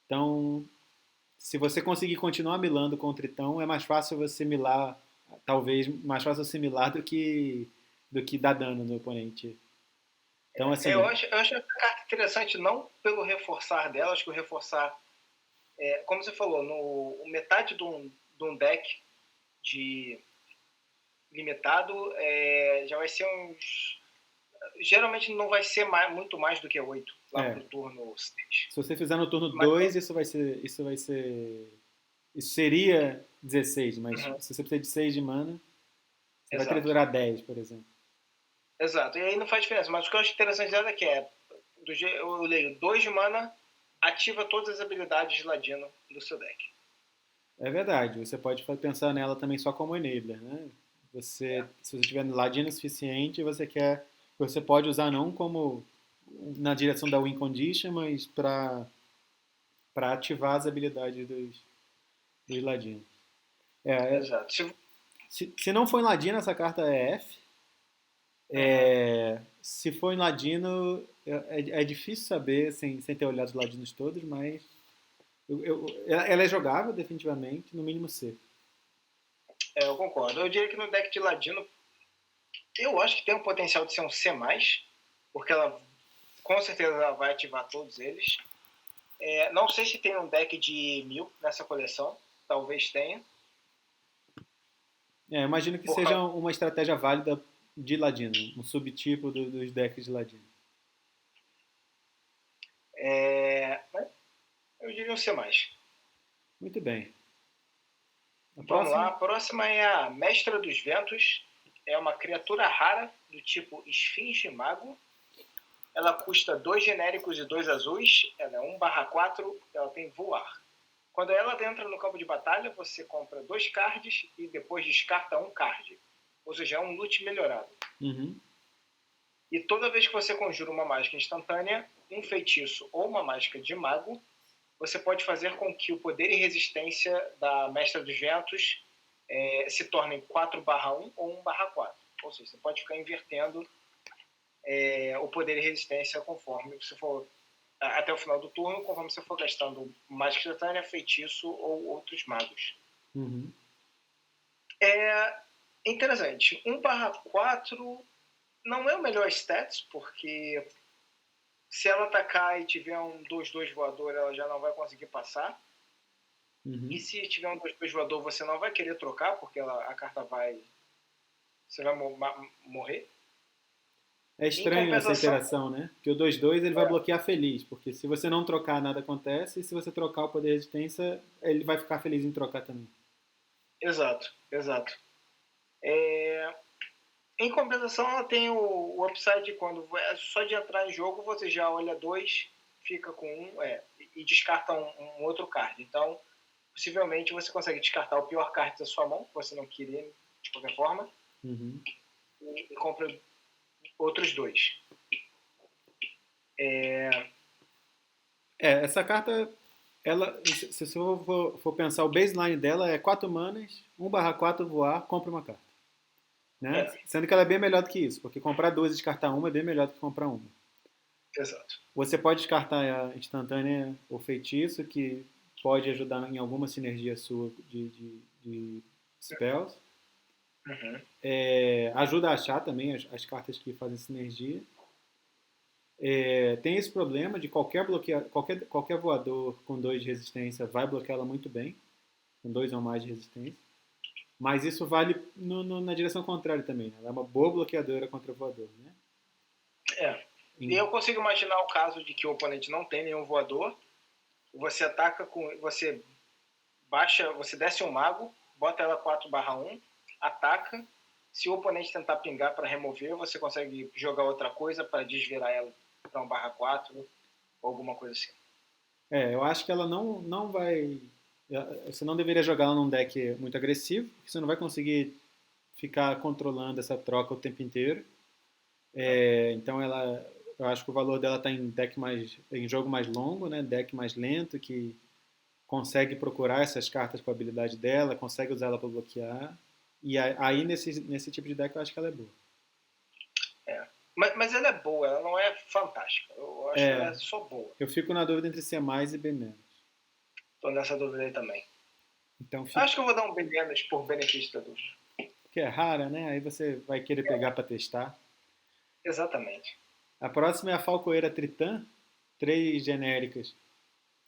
Speaker 1: Então, se você conseguir continuar milando com o Tritão, é mais fácil você milar, talvez mais fácil você milar do que dar dano no oponente. Então, assim.
Speaker 2: Eu acho essa carta interessante não pelo reforçar dela, acho que o reforçar, como você falou, metade de um deck de limitado já vai ser uns. Geralmente não vai ser muito mais do que 8 lá pro turno 6.
Speaker 1: Se você fizer no turno 2, isso vai ser. Isso seria 16, mas se você precisa de 6 de mana, você vai triturar 10, por exemplo.
Speaker 2: Exato, e aí não faz diferença. Mas o que eu acho interessante dela é que eu leio 2 de mana, ativa todas as habilidades de Ladino do seu deck.
Speaker 1: É verdade, você pode pensar nela também só como enabler, né? Se você tiver Ladino suficiente, você pode usar não como na direção da win condition, mas para ativar as habilidades dos ladinos.
Speaker 2: Exato.
Speaker 1: Se não for em ladino, essa carta é F. Se for em ladino, é difícil saber sem ter olhado os ladinos todos, mas ela é jogável definitivamente, no mínimo C.
Speaker 2: Eu concordo. Eu diria que no deck de ladino, eu acho que tem um potencial de ser um C+, porque ela com certeza ela vai ativar todos eles. Não sei se tem um deck de 1000 nessa coleção, talvez tenha.
Speaker 1: Imagino que seja uma estratégia válida de ladino, um subtipo dos decks de ladino.
Speaker 2: Eu diria um C+.
Speaker 1: Muito bem.
Speaker 2: Vamos lá, a próxima é a Mestra dos Ventos. É uma criatura rara do tipo Esfinge Mago. Ela custa 2 genéricos e 2 azuis. Ela é 1/4, ela tem voar. Quando ela entra no campo de batalha, você compra 2 cards e depois descarta um card. Ou seja, é um loot melhorado. E toda vez que você conjura uma mágica instantânea, um feitiço ou uma mágica de mago, você pode fazer com que o poder e resistência da Mestra dos Ventos se tornem 4/1 ou 1/4. Ou seja, você pode ficar invertendo o poder e resistência conforme você for até o final do turno, conforme você for gastando mágica instantânea, feitiço ou outros magos. É interessante. 1/4 não é o melhor stats, porque se ela atacar e tiver um 2/2 voador, ela já não vai conseguir passar. E se tiver um 2/2 voador, você não vai querer trocar, porque a carta vai... Você vai morrer.
Speaker 1: É estranho essa interação, né? Porque o 2/2 ele vai bloquear feliz, porque se você não trocar, nada acontece, e se você trocar o poder de resistência, ele vai ficar feliz em trocar também.
Speaker 2: Exato. Em compensação, ela tem o upside quando só de entrar em jogo, você já olha 2, fica com 1 e descarta um outro card. Então, possivelmente você consegue descartar o pior card da sua mão, que você não queria de qualquer forma, e compra outros 2.
Speaker 1: Essa carta, se você for pensar, o baseline dela é 4 manas, 1/4 voar, compra uma carta. Né? Sendo que ela é bem melhor do que isso, porque comprar 2 e descartar uma é bem melhor do que comprar uma.
Speaker 2: Exato.
Speaker 1: Você pode descartar a instantânea ou feitiço, que pode ajudar em alguma sinergia sua de spells. Ajuda a achar também as cartas que fazem sinergia. Tem esse problema de qualquer voador com 2 de resistência vai bloqueá-la muito bem, com 2 ou mais de resistência. Mas isso vale na direção contrária também, né? Ela é uma boa bloqueadora contra voador, né?
Speaker 2: E eu consigo imaginar o caso de que o oponente não tem nenhum voador, você ataca você baixa, você desce um mago, bota ela 4/1, ataca. Se o oponente tentar pingar para remover, você consegue jogar outra coisa para desvirar ela para 1/4 ou alguma coisa assim.
Speaker 1: Eu acho que ela não vai. Você não deveria jogar ela num deck muito agressivo, porque você não vai conseguir ficar controlando essa troca o tempo inteiro. Então eu acho que o valor dela está em jogo mais longo, né? Deck mais lento que consegue procurar essas cartas com a habilidade dela, consegue usar ela para bloquear. E aí nesse tipo de deck eu acho que ela é boa.
Speaker 2: Mas ela é boa, ela não é fantástica. Eu acho que ela é só boa.
Speaker 1: Eu fico na dúvida entre C+, e B-.
Speaker 2: Tô nessa dúvida aí também.
Speaker 1: Então
Speaker 2: acho que eu vou dar um B- por benefício da dúvida.
Speaker 1: Porque é rara, né? Aí você vai querer pegar para testar.
Speaker 2: Exatamente.
Speaker 1: A próxima é a Falcoeira Tritã, 3 genéricas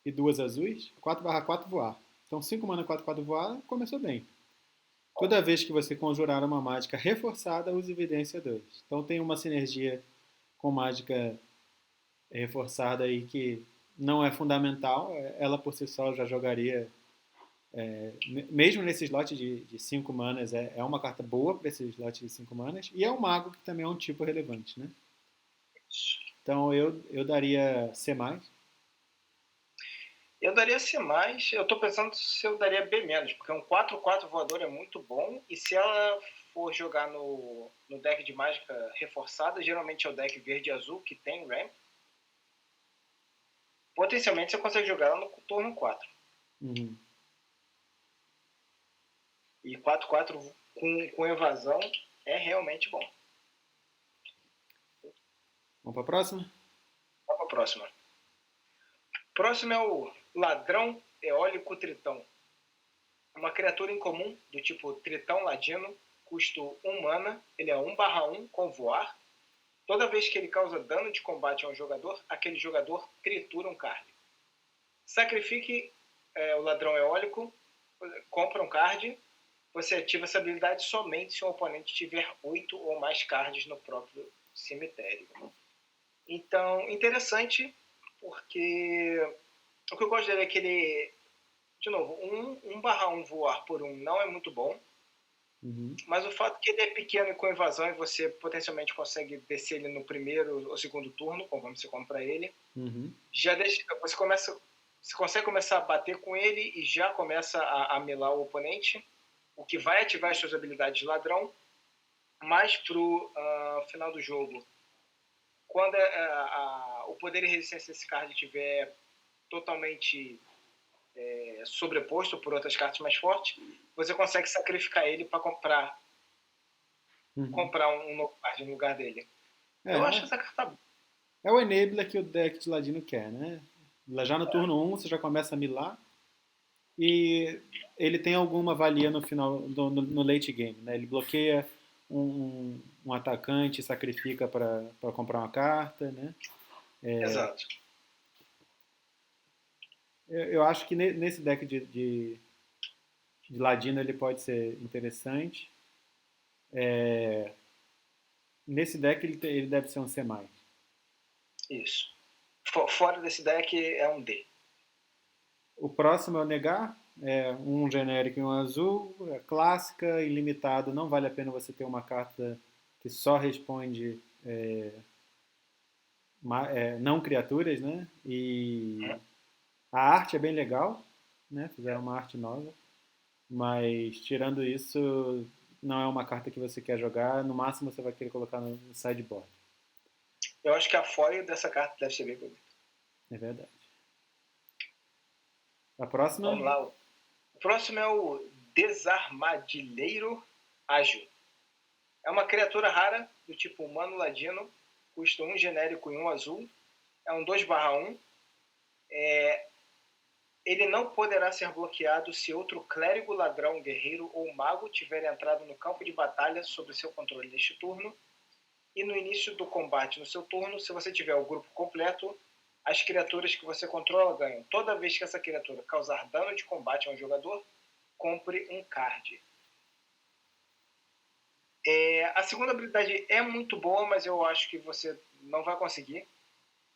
Speaker 1: e 2 azuis, 4/4 voar. Então 5 mana 4/4 voar, começou bem. Toda vez que você conjurar uma mágica reforçada, use evidência 2. Então tem uma sinergia com mágica reforçada aí que não é fundamental. Ela por si só já jogaria, mesmo nesse slot de 5 manas, é uma carta boa para esse slot de 5 manas. E é um mago que também é um tipo relevante, né? Então eu daria C+.
Speaker 2: Eu daria C+, eu tô pensando se eu daria B-, porque um 4/4 voador é muito bom, e se ela for jogar no deck de mágica reforçada, geralmente é o deck verde e azul, que tem ramp, potencialmente você consegue jogar ela no turno 4.
Speaker 1: Uhum.
Speaker 2: E 4/4 com evasão é realmente bom.
Speaker 1: Vamos para a próxima?
Speaker 2: Vamos para a próxima. Próximo é o Ladrão Eólico Tritão. Uma criatura incomum do tipo Tritão Ladino, custo 1 mana, ele é 1/1 com voar. Toda vez que ele causa dano de combate a um jogador, aquele jogador tritura um card. Sacrifique o Ladrão Eólico, compra um card, você ativa essa habilidade somente se o oponente tiver 8 ou mais cards no próprio cemitério. Então, interessante, porque o que eu gosto dele é que ele, de novo, 1/1 voar por 1 não é muito bom, mas o fato que ele é pequeno e com evasão e você potencialmente consegue descer ele no primeiro ou segundo turno, conforme você compra ele, já deixa, você consegue começar a bater com ele e já começa a melar o oponente, o que vai ativar as suas habilidades de ladrão, mas pro final do jogo, quando o poder e resistência desse card estiver totalmente sobreposto por outras cartas mais fortes, você consegue sacrificar ele para comprar um novo card no lugar dele. Eu acho essa carta boa.
Speaker 1: É o enabler que o deck de ladino quer, né? Já no turno 1 você já começa a milar e ele tem alguma valia no final, no late game, né? Ele bloqueia um atacante, sacrifica para comprar uma carta, né?
Speaker 2: Exato.
Speaker 1: Eu acho que nesse deck de ladino ele pode ser interessante. Nesse deck ele deve ser um C+.
Speaker 2: Isso. Fora desse deck é um D.
Speaker 1: O próximo é o Negar, é um genérico e um azul, é clássica, ilimitado, não vale a pena você ter uma carta que só responde não criaturas, né? E a arte é bem legal, né? Fizeram uma arte nova, mas tirando isso, não é uma carta que você quer jogar, no máximo você vai querer colocar no sideboard.
Speaker 2: Eu acho que a foil dessa carta deve ser bem bonita.
Speaker 1: É verdade. A próxima?
Speaker 2: Vamos lá. O próximo é o Desarmadilheiro Ágil. É uma criatura rara do tipo humano ladino, custa 1 genérico e 1 azul. É um 2/1. Ele não poderá ser bloqueado se outro clérigo, ladrão, guerreiro ou mago tiver entrado no campo de batalha sob seu controle neste turno. E no início do combate, no seu turno, se você tiver o grupo completo, as criaturas que você controla ganham. Toda vez que essa criatura causar dano de combate a um jogador, compre um card. A segunda habilidade é muito boa, mas eu acho que você não vai conseguir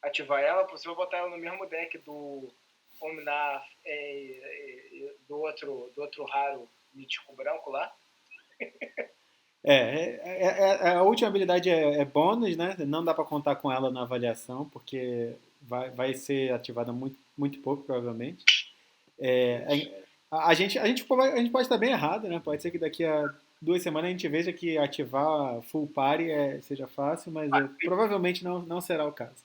Speaker 2: ativar ela. Você vai botar ela no mesmo deck do Omnar, do outro raro mítico branco lá.
Speaker 1: A última habilidade é bônus, né? Não dá para contar com ela na avaliação, porque vai ser ativada muito, muito pouco, provavelmente. A gente pode estar bem errado, né? Pode ser que daqui a 2 semanas a gente veja que ativar full party seja fácil, mas provavelmente não será o caso.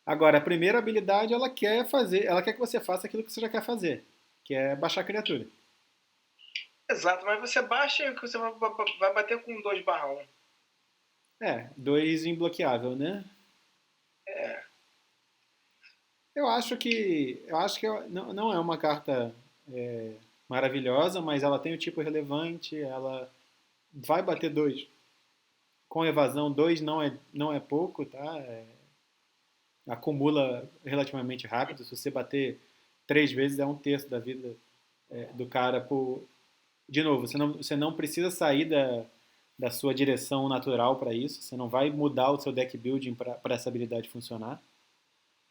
Speaker 1: Agora, a primeira habilidade, ela quer que você faça aquilo que você já quer fazer, que é baixar a criatura.
Speaker 2: Exato, mas você baixa e você vai bater com 2/1.
Speaker 1: 2 imbloqueável, né? Eu acho que não é uma carta maravilhosa, mas ela tem o tipo relevante, ela vai bater 2 com evasão. 2 não é pouco, tá? Acumula relativamente rápido. Se você bater 3 vezes, é 1/3 da vida do cara por. De novo, você não precisa sair da sua direção natural para isso. Você não vai mudar o seu deck building para essa habilidade funcionar.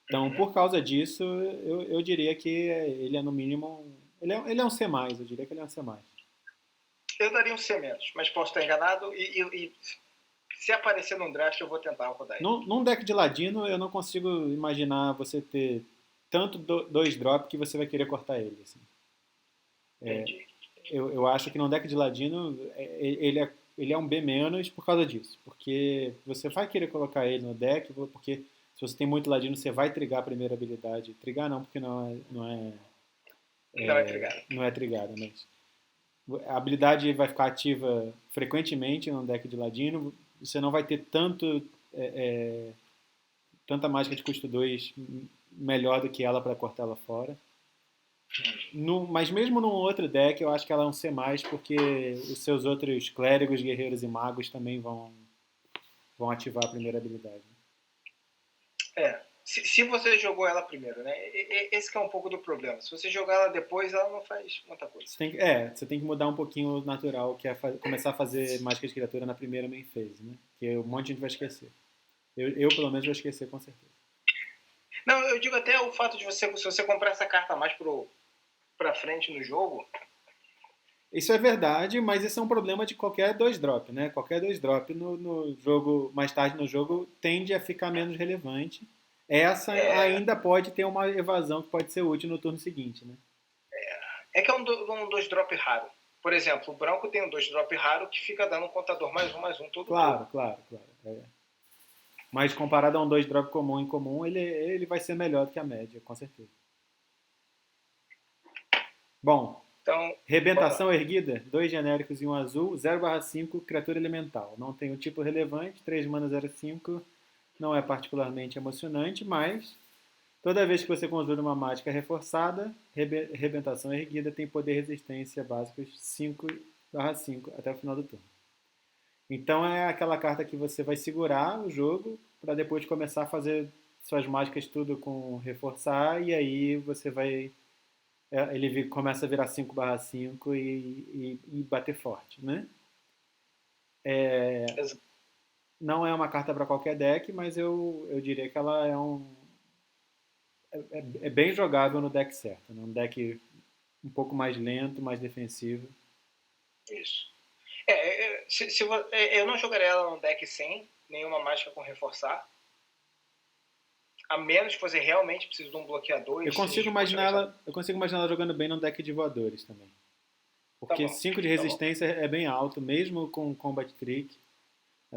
Speaker 1: Então, por causa disso, eu diria que ele é no mínimo. Ele é um C+, eu diria que ele é um C+.
Speaker 2: Eu daria um C-, mas posso estar enganado. E se aparecer num draft, eu vou tentar rodar ele.
Speaker 1: Num deck de ladino, eu não consigo imaginar você ter tanto 2 drop que você vai querer cortar ele. Assim.
Speaker 2: Entendi.
Speaker 1: Eu acho que num deck de ladino, ele é um B- por causa disso. Porque você vai querer colocar ele no deck, porque se você tem muito ladino, você vai trigar a primeira habilidade. Trigar não, porque não é trigada, mas a habilidade vai ficar ativa frequentemente no deck de ladino. Você não vai ter tanta mágica de custo 2 melhor do que ela para cortar ela fora. Mas mesmo num outro deck, eu acho que ela é um C+, porque os seus outros clérigos, guerreiros e magos também vão ativar a primeira habilidade.
Speaker 2: Se você jogou ela primeiro, né? Esse que é um pouco do problema. Se você jogar ela depois, ela não faz muita coisa.
Speaker 1: Você tem que mudar um pouquinho o natural, que é começar a fazer mágica de criatura na primeira main phase, né? Que um monte de gente vai esquecer. Eu pelo menos, vou esquecer com certeza.
Speaker 2: Não, eu digo até o fato de se você comprar essa carta mais pra frente no jogo.
Speaker 1: Isso é verdade, mas isso é um problema de qualquer 2-drop, né? Qualquer 2-drop no jogo, mais tarde no jogo, tende a ficar menos relevante. Essa ainda pode ter uma evasão que pode ser útil no turno seguinte, né?
Speaker 2: É que é um 2-drop raro. Por exemplo, o branco tem um 2-drop raro que fica dando um contador +1/+1 todo
Speaker 1: Claro. Mas comparado a um 2-drop comum em comum, ele vai ser melhor do que a média, com certeza. Bom,
Speaker 2: então,
Speaker 1: Rebentação Erguida, 2 genéricos e 1 azul, 0/5, criatura elemental. Não tem um tipo relevante, 3 mana 0/5, não é particularmente emocionante, mas toda vez que você conjura uma mágica reforçada, Rebentação Erguida tem poder e resistência básicos 5/5 até o final do turno. Então é aquela carta que você vai segurar o jogo para depois começar a fazer suas mágicas tudo com reforçar, e aí você vai. Ele começa a virar 5/5 e bater forte, né? Não é uma carta para qualquer deck, mas eu diria que ela é bem jogável no deck certo, né? Um deck um pouco mais lento, mais defensivo.
Speaker 2: Isso. Eu não jogaria ela num deck sem nenhuma mágica com reforçar. A menos que você realmente precise de um bloqueador.
Speaker 1: Eu consigo imaginar ela jogando bem num deck de voadores também. Porque 5 de resistência é bem alto, mesmo com Combat Trick.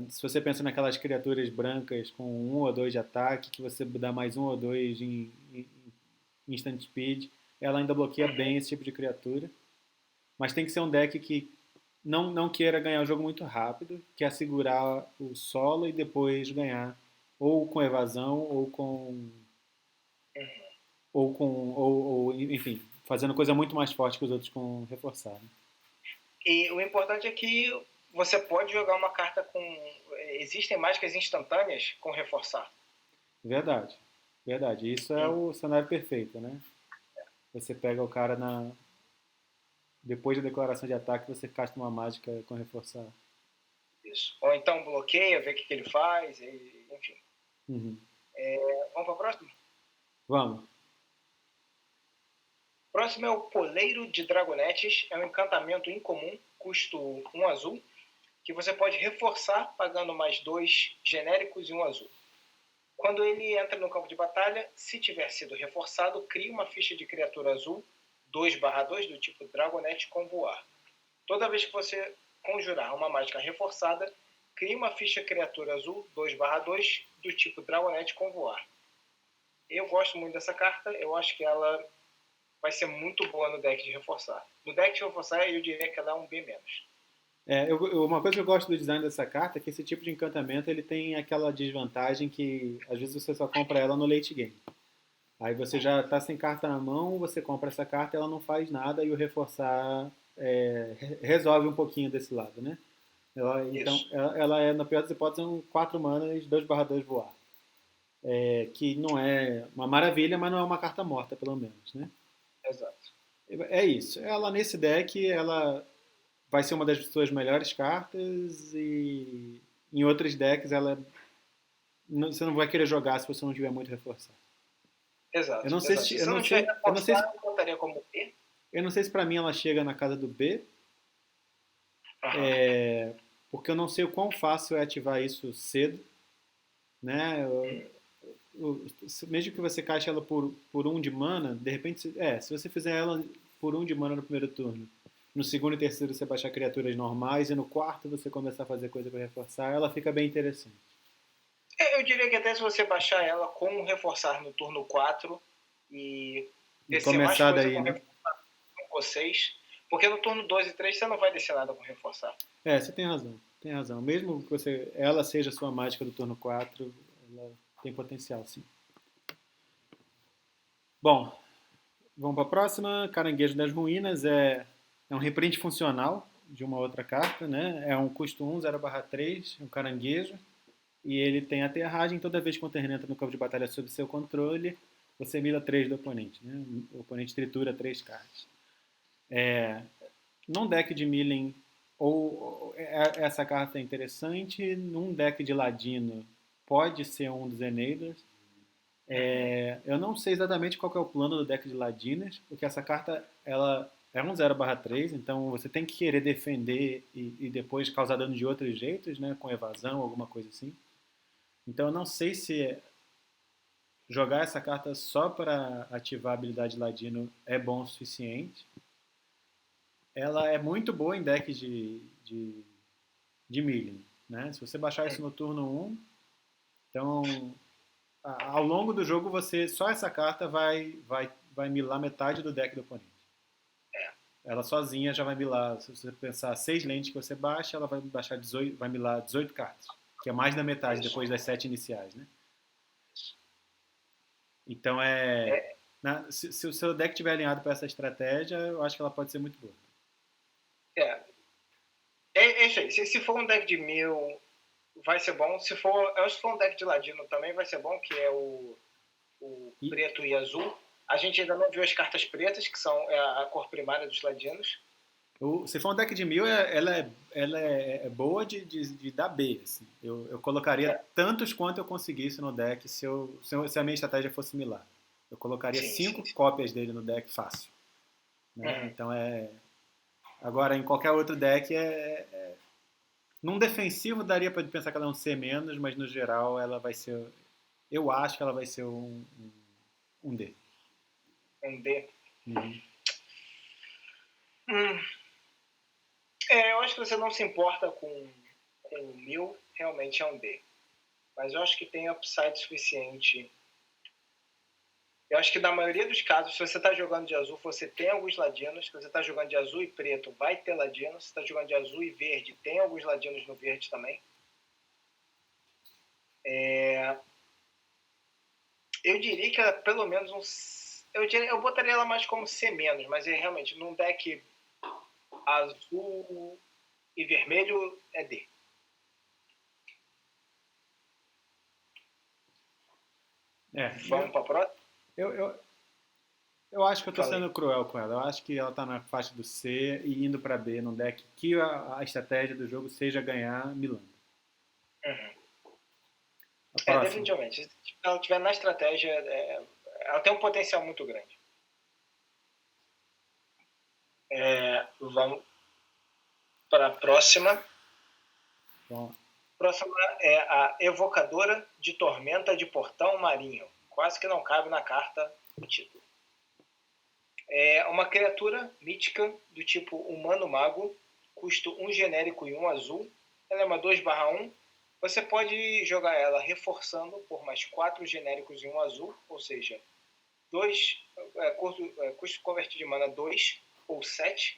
Speaker 1: Se você pensa naquelas criaturas brancas com 1 ou 2 de ataque, que você dá mais 1 ou 2 em Instant Speed, ela ainda bloqueia bem esse tipo de criatura. Mas tem que ser um deck que não queira ganhar o jogo muito rápido, quer segurar o solo e depois ganhar ou com evasão ou enfim, fazendo coisa muito mais forte que os outros com reforçar. Né?
Speaker 2: E o importante é que você pode jogar uma carta existem mágicas instantâneas com reforçar.
Speaker 1: Verdade. Verdade. Isso é o cenário perfeito, né? Você pega o cara depois da declaração de ataque, você casta uma mágica com reforçar.
Speaker 2: Isso. Ou então bloqueia, vê o que ele faz, enfim.
Speaker 1: Uhum.
Speaker 2: Vamos para a próxima?
Speaker 1: Vamos.
Speaker 2: Próximo é o Poleiro de Dragonetes. É um encantamento incomum, custo 1 azul, que você pode reforçar pagando mais 2 genéricos e 1 azul. Quando ele entra no campo de batalha, se tiver sido reforçado, crie uma ficha de criatura azul 2/2 do tipo Dragonete com voar. Toda vez que você conjurar uma mágica reforçada, crie uma ficha criatura azul 2/2 do tipo Dragonete com voar. Eu gosto muito dessa carta, eu acho que ela vai ser muito boa no deck de reforçar. No deck de reforçar, eu diria que ela é um B-.
Speaker 1: Uma coisa que eu gosto do design dessa carta é que esse tipo de encantamento ele tem aquela desvantagem que às vezes você só compra ela no late game. Aí você já está sem carta na mão, você compra essa carta, ela não faz nada e o reforçar resolve um pouquinho desse lado, né? Então, ela é, na pior das hipóteses, um 4 manas, 2/2 voar. Que não é uma maravilha, mas não é uma carta morta, pelo menos, né?
Speaker 2: Exato.
Speaker 1: É isso. Ela, nesse deck, ela vai ser uma das suas melhores cartas e em outros decks você não vai querer jogar se você não tiver muito reforçado.
Speaker 2: Exato.
Speaker 1: Eu não sei
Speaker 2: exato.
Speaker 1: se,
Speaker 2: Se
Speaker 1: eu não
Speaker 2: não tiver
Speaker 1: sei, eu não sei se,
Speaker 2: reforçar, eu botaria como B.
Speaker 1: eu não sei se para mim ela chega na casa do B, porque eu não sei o quão fácil é ativar isso cedo, né? Mesmo que você caixe ela por 1 de mana, de repente, se você fizer ela por 1 de mana no primeiro turno, no segundo e terceiro você baixar criaturas normais e no quarto você começar a fazer coisa para reforçar, ela fica bem interessante.
Speaker 2: Eu diria que até se você baixar ela com um reforçar no turno 4 e descer mais
Speaker 1: começar
Speaker 2: coisa
Speaker 1: daí,
Speaker 2: com
Speaker 1: né?
Speaker 2: reforçar 5 ou 6, porque no turno 2 e 3 você não vai descer nada com reforçar.
Speaker 1: Você tem razão. Tem razão. Mesmo que ela seja a sua mágica do turno 4, ela tem potencial, sim. Bom, vamos para a próxima. Caranguejo das Ruínas é um reprint funcional de uma outra carta, né? É um custo 1, 0/3, um caranguejo. E ele tem aterragem. Toda vez que um terreno entra no campo de batalha sob seu controle, você mira 3 do oponente, né? O oponente tritura 3 cartas. Num deck de milling, essa carta é interessante. Num deck de ladino, pode ser um dos enablers. Eu não sei exatamente qual que é o plano do deck de ladinas, porque essa carta ela é um 0/3, então você tem que querer defender e depois causar dano de outros jeitos, né, com evasão, alguma coisa assim. Então eu não sei se jogar essa carta só para ativar a habilidade ladino é bom o suficiente. Ela é muito boa em decks de milling, né? Se você baixar isso no turno 1, então ao longo do jogo só essa carta vai milar metade do deck do oponente. Ela sozinha já vai milar, se você pensar 6 lentes que você baixa, ela vai baixar 18, vai milar 18 cartas, que é mais da metade depois das 7 iniciais, né? Então se o seu deck estiver alinhado para essa estratégia, eu acho que ela pode ser muito boa.
Speaker 2: É isso aí. Se for um deck de 1000, vai ser bom. Se for um deck de ladino também vai ser bom, que é o preto e azul. A gente ainda não viu as cartas pretas, que são a cor primária dos ladinos.
Speaker 1: Se for um deck de 1000, ela é boa de dar B. Assim. Eu colocaria tantos quanto eu conseguisse no deck se a minha estratégia fosse similar. Eu colocaria 5 cópias dele no deck fácil. Né? Então Agora, em qualquer outro deck, num defensivo daria para pensar que ela é um C-, mas no geral ela vai ser. Eu acho que ela vai ser um D.
Speaker 2: Um D.
Speaker 1: Uhum.
Speaker 2: Eu acho que você não se importa com 1000, realmente é um D. Mas eu acho que tem upside suficiente. Eu acho que na maioria dos casos, se você está jogando de azul, você tem alguns ladinos. Se você está jogando de azul e preto, vai ter ladinos. Se você está jogando de azul e verde, tem alguns ladinos no verde também. Eu diria que ela pelo menos uns... Eu botaria ela mais como C-, mas realmente num deck azul e vermelho é D.
Speaker 1: É,
Speaker 2: Vamos para a próxima?
Speaker 1: eu, eu, eu acho que eu tô
Speaker 2: Falei.
Speaker 1: sendo cruel com ela. Eu acho que ela tá na faixa do C e indo pra B num deck que a estratégia do jogo seja ganhar Milano.
Speaker 2: Uhum.
Speaker 1: A próxima.
Speaker 2: Definitivamente. Se ela estiver na estratégia, ela tem um potencial muito grande. Vamos para a próxima.
Speaker 1: Bom,
Speaker 2: Próxima é a Evocadora de Tormenta de Portão Marinho. Quase que não cabe na carta o título. É uma criatura mítica do tipo humano-mago, custo 1 genérico e 1 azul. Ela é uma 2/1. Você pode jogar ela reforçando por mais 4 genéricos e 1 azul, ou seja, custo convertido de mana 2 ou 7.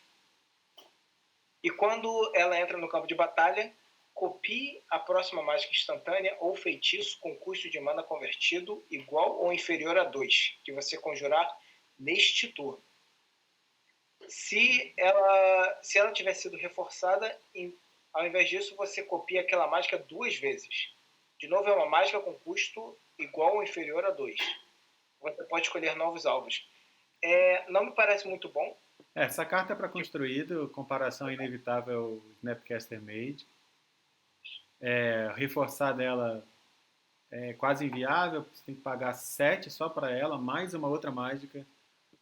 Speaker 2: E quando ela entra no campo de batalha, copie a próxima mágica instantânea ou feitiço com custo de mana convertido igual ou inferior a 2, que você conjurar neste turno. Se ela tiver sido reforçada, ao invés disso, você copia aquela mágica 2 vezes. De novo, é uma mágica com custo igual ou inferior a 2. Você pode escolher novos alvos. Não me parece muito bom.
Speaker 1: essa carta é para construído, comparação inevitável ao Snapcaster Mage. Reforçar dela é quase inviável, você tem que pagar 7 só para ela, mais uma outra mágica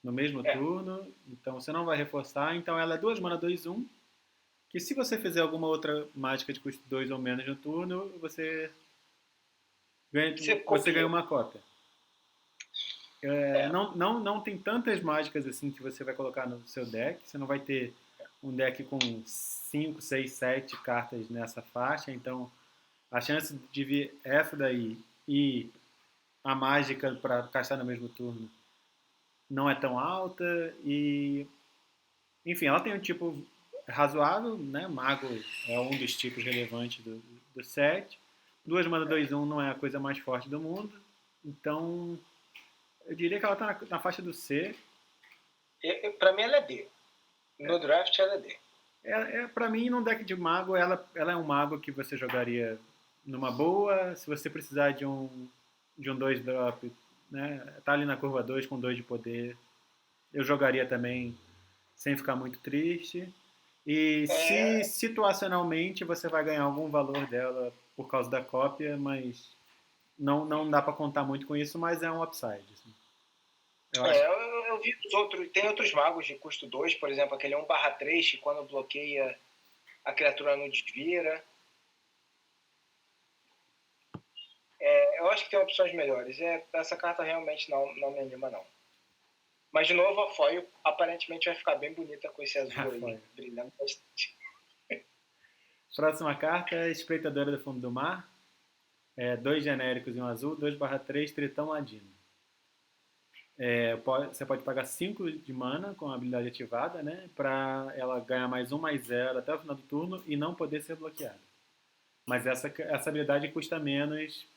Speaker 1: no mesmo turno. Então você não vai reforçar. Então ela é 2 mana 2/1. Que se você fizer alguma outra mágica de custo 2 ou menos no turno, você ganha uma cópia. Não tem tantas mágicas assim que você vai colocar no seu deck. Você não vai ter um deck com 5, 6, 7 cartas nessa faixa. Então a chance de vir essa daí e a mágica para castar no mesmo turno não é tão alta. E enfim, ela tem um tipo razoável, né? Mago é um dos tipos relevantes do set. 2 mana 2/1 não é a coisa mais forte do mundo. Então, eu diria que ela está na faixa do C.
Speaker 2: Para mim, ela é D. No draft, ela é D.
Speaker 1: Para mim, num deck de mago, ela é um mago que você jogaria numa boa. Se você precisar de um 2-drop, né? Tá ali na curva 2 com 2 de poder. Eu jogaria também sem ficar muito triste. E se situacionalmente você vai ganhar algum valor dela por causa da cópia, mas não dá para contar muito com isso, mas é um upside. Assim.
Speaker 2: Eu vi os outros. Tem outros magos de custo 2, por exemplo, aquele 1/3, que quando bloqueia a criatura não desvira. Eu acho que tem opções melhores. Essa carta realmente não me anima, não. Mas, de novo, a foil aparentemente vai ficar bem bonita com esse azul aí, brilhando bastante.
Speaker 1: Próxima carta, Espreitadora do Fundo do Mar. 2 genéricos e um azul, 2/3, Tritão Ladino. Você pode pagar 5 de mana com a habilidade ativada, né? Pra ela ganhar mais 1/0 até o final do turno e não poder ser bloqueada. Mas essa habilidade custa menos,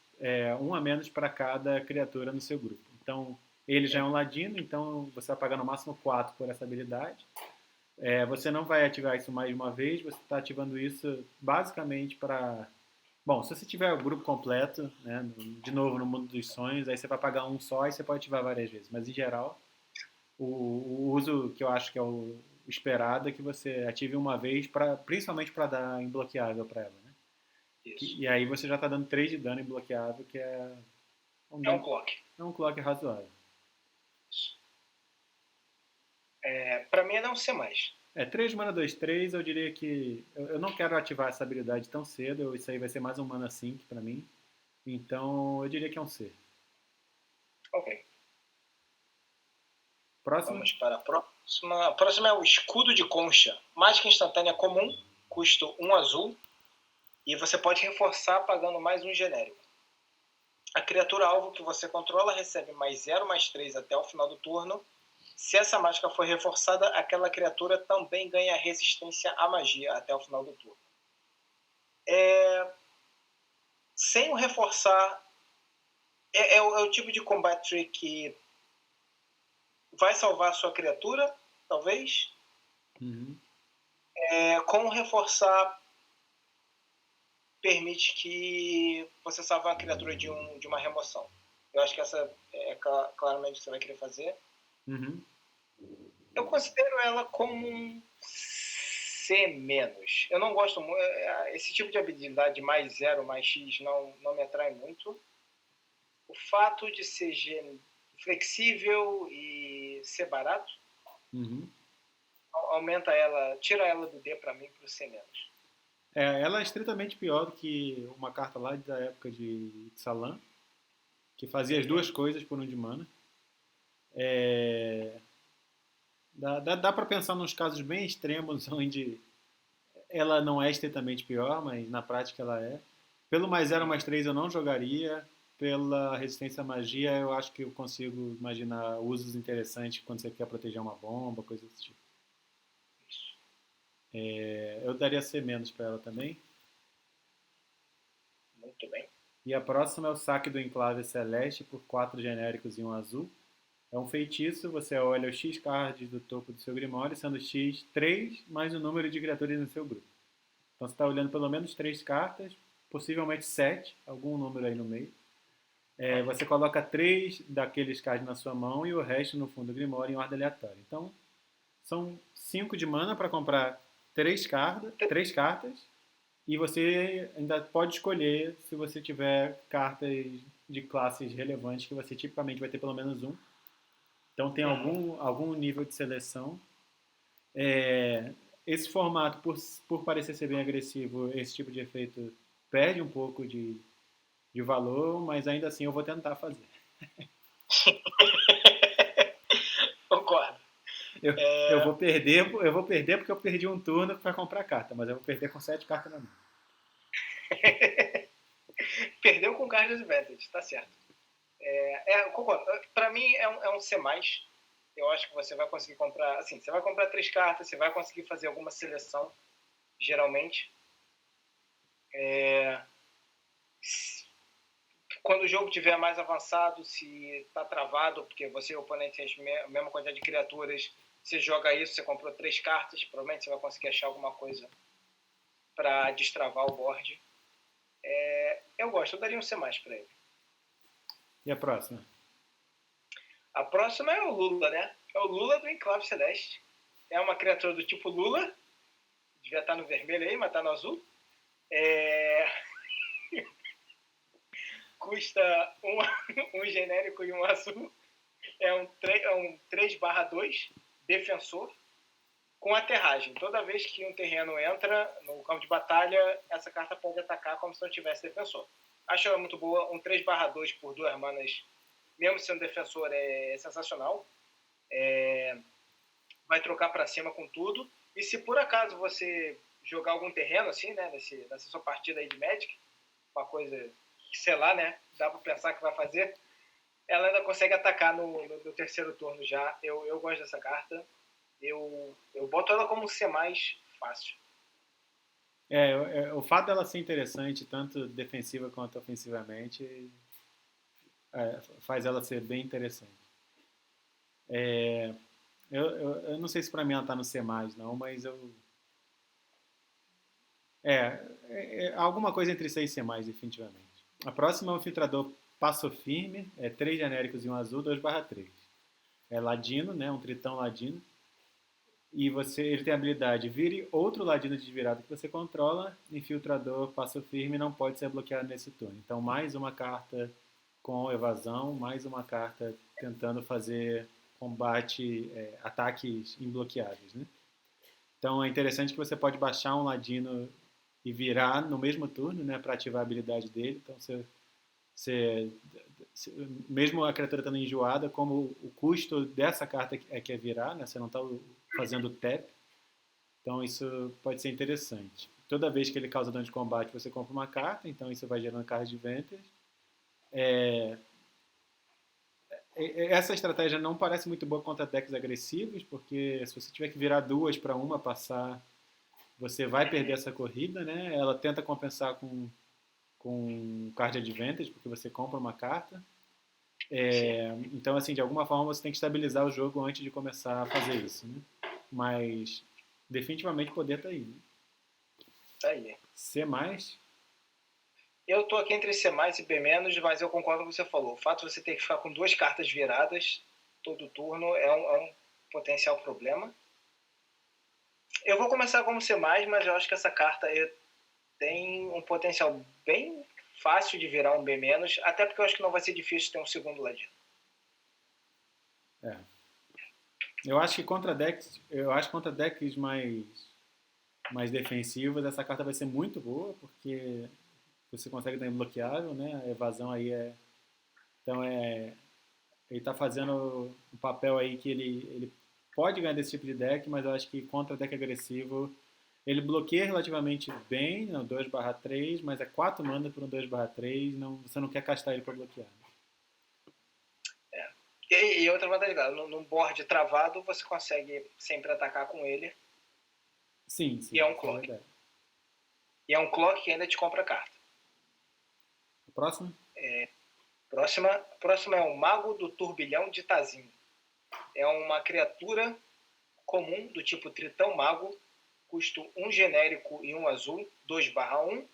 Speaker 1: 1 a menos para cada criatura no seu grupo. Então, ele já é um ladino, então você vai pagar no máximo 4 por essa habilidade. Você não vai ativar isso mais de uma vez, você está ativando isso basicamente para. Bom, se você tiver o grupo completo, né, de novo no mundo dos sonhos, aí você vai pagar um só e você pode ativar várias vezes. Mas em geral, o uso que eu acho que é o esperado é que você ative uma vez, principalmente para dar imbloqueável para ela. Né? E aí você já está dando 3 de dano imbloqueável, que é
Speaker 2: um clock.
Speaker 1: É um clock razoável.
Speaker 2: Para mim é não ser mais.
Speaker 1: 3 mana 2/3, eu diria que eu não quero ativar essa habilidade tão cedo, isso aí vai ser mais um mana sync para mim. Então eu diria que é um C.
Speaker 2: Ok.
Speaker 1: Próximo?
Speaker 2: Vamos para a próxima. A próxima é o Escudo de Concha. Mágica instantânea comum, custo 1 azul. E você pode reforçar pagando mais um genérico. A criatura alvo que você controla recebe mais 0/3 até o final do turno. Se essa mágica for reforçada, aquela criatura também ganha resistência à magia até o final do turno. Sem o reforçar, é o tipo de combat trick que vai salvar a sua criatura, talvez.
Speaker 1: Uhum.
Speaker 2: Com o reforçar, permite que você salve uma criatura de uma remoção. Eu acho que essa é claramente o que você vai querer fazer.
Speaker 1: Uhum.
Speaker 2: Eu considero ela como um C-. Eu não gosto muito. Esse tipo de habilidade mais 0, mais X não me atrai muito. O fato de ser flexível e ser barato
Speaker 1: Uhum.
Speaker 2: aumenta ela, tira ela do D para mim para o C-.
Speaker 1: Ela é estritamente pior do que uma carta lá da época de Ixalan, que fazia as duas coisas por um de mana. Dá para pensar nos casos bem extremos onde ela não é estritamente pior, mas na prática ela é. Pelo mais 0 mais 3 eu não jogaria. Pela resistência à magia eu acho que eu consigo imaginar usos interessantes quando você quer proteger uma bomba, coisa desse tipo. Eu daria C- para ela também.
Speaker 2: Muito bem.
Speaker 1: E a próxima é o Saque do Enclave Celeste por 4 genéricos e um azul. É um feitiço, você olha os X cards do topo do seu Grimório, sendo X 3 mais o número de criaturas no seu grupo. Então você está olhando pelo menos 3 cartas, possivelmente 7, algum número aí no meio. Você coloca 3 daqueles cards na sua mão e o resto no fundo do Grimório em ordem aleatória. Então são 5 de mana para comprar 3 cartas e você ainda pode escolher se você tiver cartas de classes relevantes que você tipicamente vai ter pelo menos um. Então tem algum nível de seleção. Esse formato, por parecer ser bem agressivo, esse tipo de efeito perde um pouco de valor, mas ainda assim eu vou tentar fazer.
Speaker 2: Concordo.
Speaker 1: Eu vou perder porque eu perdi um turno para comprar carta, mas eu vou perder com 7 cartas na mão.
Speaker 2: Perdeu com Card Advantage, tá certo. Concordo. Para mim é um C+. Eu acho que você vai conseguir comprar. Assim, você vai comprar 3 cartas, você vai conseguir fazer alguma seleção, geralmente. Quando o jogo estiver mais avançado, se está travado, porque você e o oponente tem a mesma quantidade de criaturas, você joga isso, você comprou 3 cartas, provavelmente você vai conseguir achar alguma coisa para destravar o board. Eu gosto, eu daria um C+, para ele.
Speaker 1: E a próxima?
Speaker 2: A próxima é o Lula, né? É o Lula do Enclave Celeste. É uma criatura do tipo Lula. Devia estar no vermelho aí, mas está no azul. Custa um genérico e um azul. É um 3/2 defensor com aterragem. Toda vez que um terreno entra no campo de batalha, essa carta pode atacar como se não tivesse defensor. Acho ela muito boa. Um 3/2 por 2 manas, mesmo sendo defensor, é sensacional. Vai trocar para cima com tudo. E se por acaso você jogar algum terreno assim, né, nessa sua partida aí de Magic, uma coisa que, sei lá, né, dá para pensar que vai fazer, ela ainda consegue atacar no terceiro turno já. Eu gosto dessa carta. Eu boto ela como C+, fácil.
Speaker 1: O fato dela ser interessante, tanto defensiva quanto ofensivamente, faz ela ser bem interessante. Eu não sei se para mim ela tá no C+, não, mas alguma coisa entre C e C+, definitivamente. A próxima é o Infiltrador Passo Firme, 3 genéricos e um azul, 2/3. É ladino, né, um tritão ladino. E ele tem a habilidade vire outro ladino desvirado que você controla, infiltrador, passo firme, não pode ser bloqueado nesse turno. Então, mais uma carta com evasão, mais uma carta tentando fazer combate, ataques imbloqueáveis, né? Então, é interessante que você pode baixar um ladino e virar no mesmo turno, né, para ativar a habilidade dele. Então, você mesmo a criatura estando enjoada, como o custo dessa carta é que é virar, né? Você não está fazendo tap, então isso pode ser interessante. Toda vez que ele causa dano de combate, você compra uma carta, então isso vai gerando card de vantage. Essa estratégia não parece muito boa contra decks agressivos, porque se você tiver que virar 2 para uma passar, você vai perder essa corrida, né? Ela tenta compensar com card advantage, porque você compra uma carta. Então, assim, de alguma forma você tem que estabilizar o jogo antes de começar a fazer isso, né? Mas definitivamente o poder tá aí, né?
Speaker 2: Tá aí.
Speaker 1: C+,
Speaker 2: Eu tô aqui entre C+, e B-, mas eu concordo com o que você falou. O fato de você ter que ficar com 2 cartas viradas todo turno é um potencial problema. Eu vou começar como C+, mas eu acho que essa carta tem um potencial bem fácil de virar um B-, até porque eu acho que não vai ser difícil ter um segundo ladino.
Speaker 1: É. Eu acho que contra decks mais defensivos, essa carta vai ser muito boa, porque você consegue dar bloqueável, né? A evasão aí é. Então ele está fazendo um papel aí que ele pode ganhar desse tipo de deck, mas eu acho que contra deck agressivo ele bloqueia relativamente bem no 2/3, mas é 4 mana por um 2/3, não, você não quer castar ele para bloquear.
Speaker 2: E outra vantagem, num board travado, você consegue sempre atacar com ele.
Speaker 1: Sim,
Speaker 2: e é um clock. E é um clock que ainda te compra carta.
Speaker 1: A próxima?
Speaker 2: Próxima é o Mago do Turbilhão de Tazim. É uma criatura comum do tipo Tritão Mago, custo 1 genérico e 1 azul, 2/1,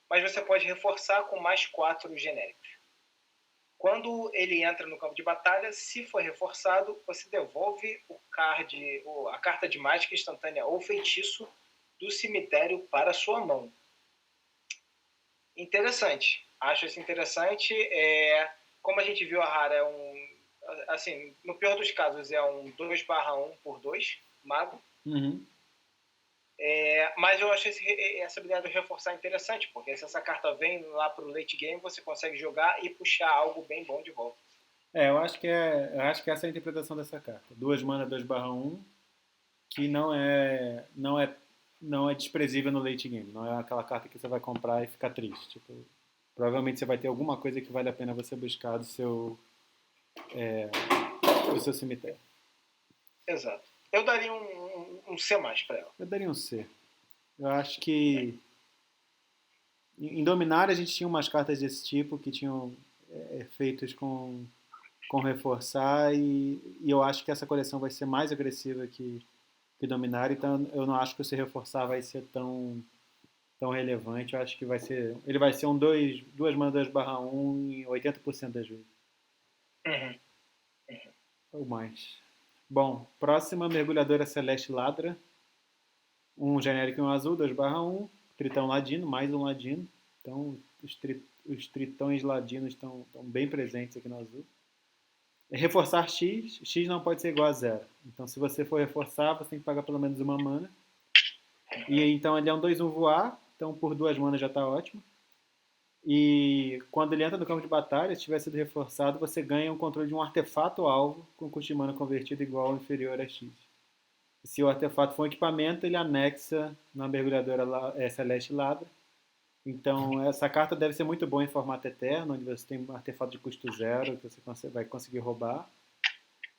Speaker 2: mas você pode reforçar com mais 4 genéricos. Quando ele entra no campo de batalha, se for reforçado, você devolve a carta de mágica instantânea ou feitiço do cemitério para sua mão. Interessante. Acho isso interessante. Como a gente viu, a rara é assim, no pior dos casos, é um 2/1 por 2, mago.
Speaker 1: Uhum.
Speaker 2: Mas eu acho essa habilidade de reforçar interessante, porque se essa carta vem lá para o late game, você consegue jogar e puxar algo bem bom de volta.
Speaker 1: Eu acho que essa é a interpretação dessa carta. 2 mana 2/1, que não é desprezível no late game. Não é aquela carta que você vai comprar e ficar triste. Tipo, provavelmente você vai ter alguma coisa que vale a pena você buscar do seu cemitério.
Speaker 2: Exato. Eu daria um C+ para ela.
Speaker 1: Eu daria um C. Eu acho que em Dominária a gente tinha umas cartas desse tipo que tinham efeitos com reforçar e eu acho que essa coleção vai ser mais agressiva que Dominária, então eu não acho que esse reforçar vai ser tão relevante. Eu acho que ele vai ser um 2 mana 2/1 em 80% das vezes.
Speaker 2: Uhum.
Speaker 1: Ou mais. Bom, próxima, Mergulhadora Celeste Ladra. Um genérico e um azul, 2/1. Tritão Ladino, mais um Ladino. Então, os tritões ladinos estão bem presentes aqui no azul. Reforçar X. X não pode ser igual a 0. Então, se você for reforçar, você tem que pagar pelo menos uma mana. E então, ele é um 2/1 voar. Então, por 2 manas já está ótimo. E quando ele entra no campo de batalha, se tiver sido reforçado, você ganha o controle de um artefato alvo com custo de mana convertido igual ou inferior a X. Se o artefato for um equipamento, ele anexa na mergulhadora Celeste Ladra. Então, essa carta deve ser muito boa em formato eterno, onde você tem um artefato de custo 0 que você vai conseguir roubar.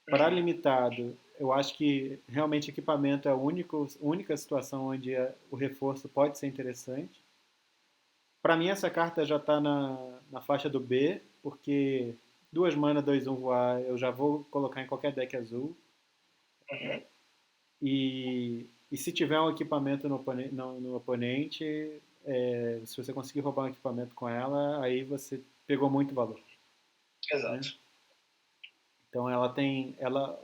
Speaker 1: Para limitado, eu acho que realmente equipamento é a única situação onde o reforço pode ser interessante. Para mim, essa carta já está na faixa do B, porque 2 mana, 2/1 voar, eu já vou colocar em qualquer deck azul.
Speaker 2: Uhum.
Speaker 1: E se tiver um equipamento no oponente, se você conseguir roubar um equipamento com ela, aí você pegou muito valor.
Speaker 2: Exato.
Speaker 1: Né? Então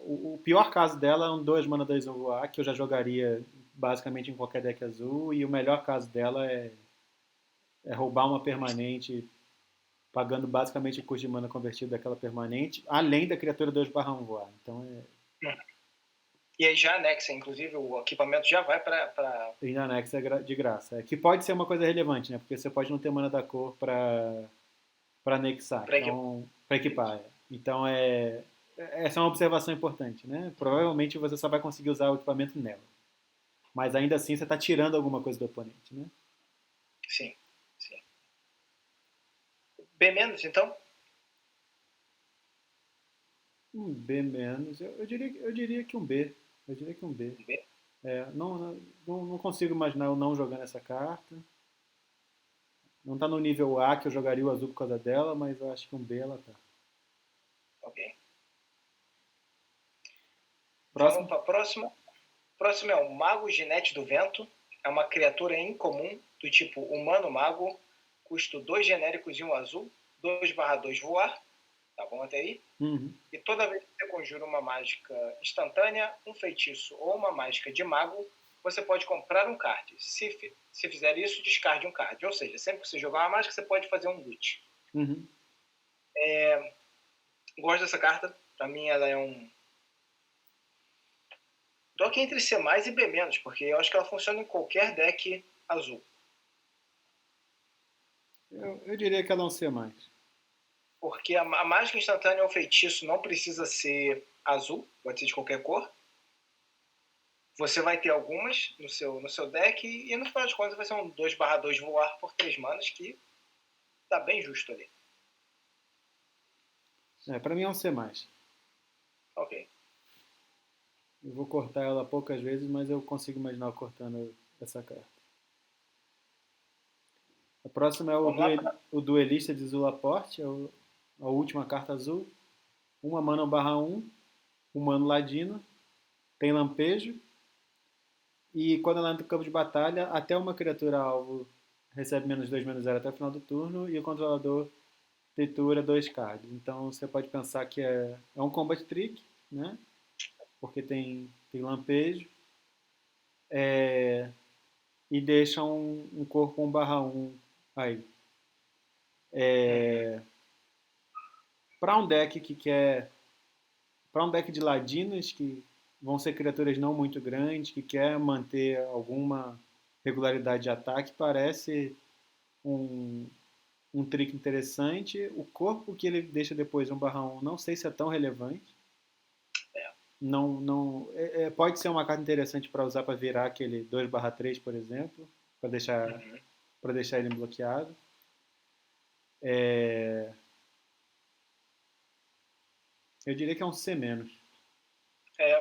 Speaker 1: o pior caso dela é um 2 mana 2/1 voar, que eu já jogaria basicamente em qualquer deck azul, e o melhor caso dela é roubar uma permanente, pagando basicamente o custo de mana convertido daquela permanente, além da criatura 2/1 voar. Então
Speaker 2: E aí já anexa, inclusive o equipamento já vai para.
Speaker 1: E na anexa é de graça. Que pode ser uma coisa relevante, né? Porque você pode não ter mana da cor para anexar, para equipar. Então essa é uma observação importante, né? Provavelmente você só vai conseguir usar o equipamento nela. Mas ainda assim você está tirando alguma coisa do oponente, né?
Speaker 2: Sim. B-, então?
Speaker 1: Um B menos. Eu diria que um B. Eu diria que um B.
Speaker 2: B?
Speaker 1: Não consigo imaginar eu não jogando essa carta. Não está no nível A que eu jogaria o azul por causa dela, mas eu acho que um B ela tá.
Speaker 2: Ok.
Speaker 1: Próximo.
Speaker 2: Vamos para a próxima. Próximo é o Mago Ginete do Vento. É uma criatura incomum do tipo humano-mago, custo 2 genéricos e 1 azul, 2/2 voar, tá bom até aí?
Speaker 1: Uhum.
Speaker 2: E toda vez que você conjura uma mágica instantânea, um feitiço ou uma mágica de mago, você pode comprar um card. Se fizer isso, descarte um card. Ou seja, sempre que você jogar uma mágica, você pode fazer um loot.
Speaker 1: Uhum.
Speaker 2: Gosto dessa carta. Pra mim, ela é um... Tô aqui entre C+, e B-, porque eu acho que ela funciona em qualquer deck azul.
Speaker 1: Eu diria que ela é um C+.
Speaker 2: Porque a mágica instantânea ou feitiço não precisa ser azul, pode ser de qualquer cor. Você vai ter algumas no seu deck e no final de contas vai ser um 2/2 voar por 3 manas, que tá bem justo ali.
Speaker 1: Pra mim é um C+.
Speaker 2: Ok.
Speaker 1: Eu vou cortar ela poucas vezes, mas eu consigo imaginar eu cortando essa carta. A próxima é o Duelista de Zulaport, a última carta azul. 1 mana 1/1, humano ladino, tem lampejo. E quando ela entra no campo de batalha, até uma criatura alvo recebe -2/-0 até o final do turno e o controlador tritura 2 cards. Então você pode pensar que é um combat trick, né? Porque tem lampejo. E deixa um corpo 1/1 aí. Para um deck que quer. Para um deck de ladinos que vão ser criaturas não muito grandes, que quer manter alguma regularidade de ataque, parece um trick interessante. O corpo que ele deixa depois 1/1, não sei se é tão relevante. Não, pode ser uma carta interessante para usar para virar aquele 2/3, por exemplo, para deixar ele bloqueado. Eu diria que é um C-.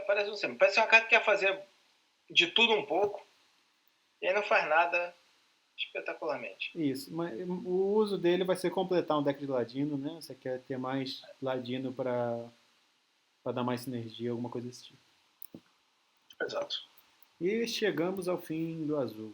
Speaker 2: Parece um C. Parece uma carta que quer fazer de tudo um pouco e aí não faz nada espetacularmente.
Speaker 1: Isso, mas o uso dele vai ser completar um deck de ladino, né? Você quer ter mais ladino para dar mais sinergia, alguma coisa desse tipo.
Speaker 2: Exato.
Speaker 1: E chegamos ao fim do azul.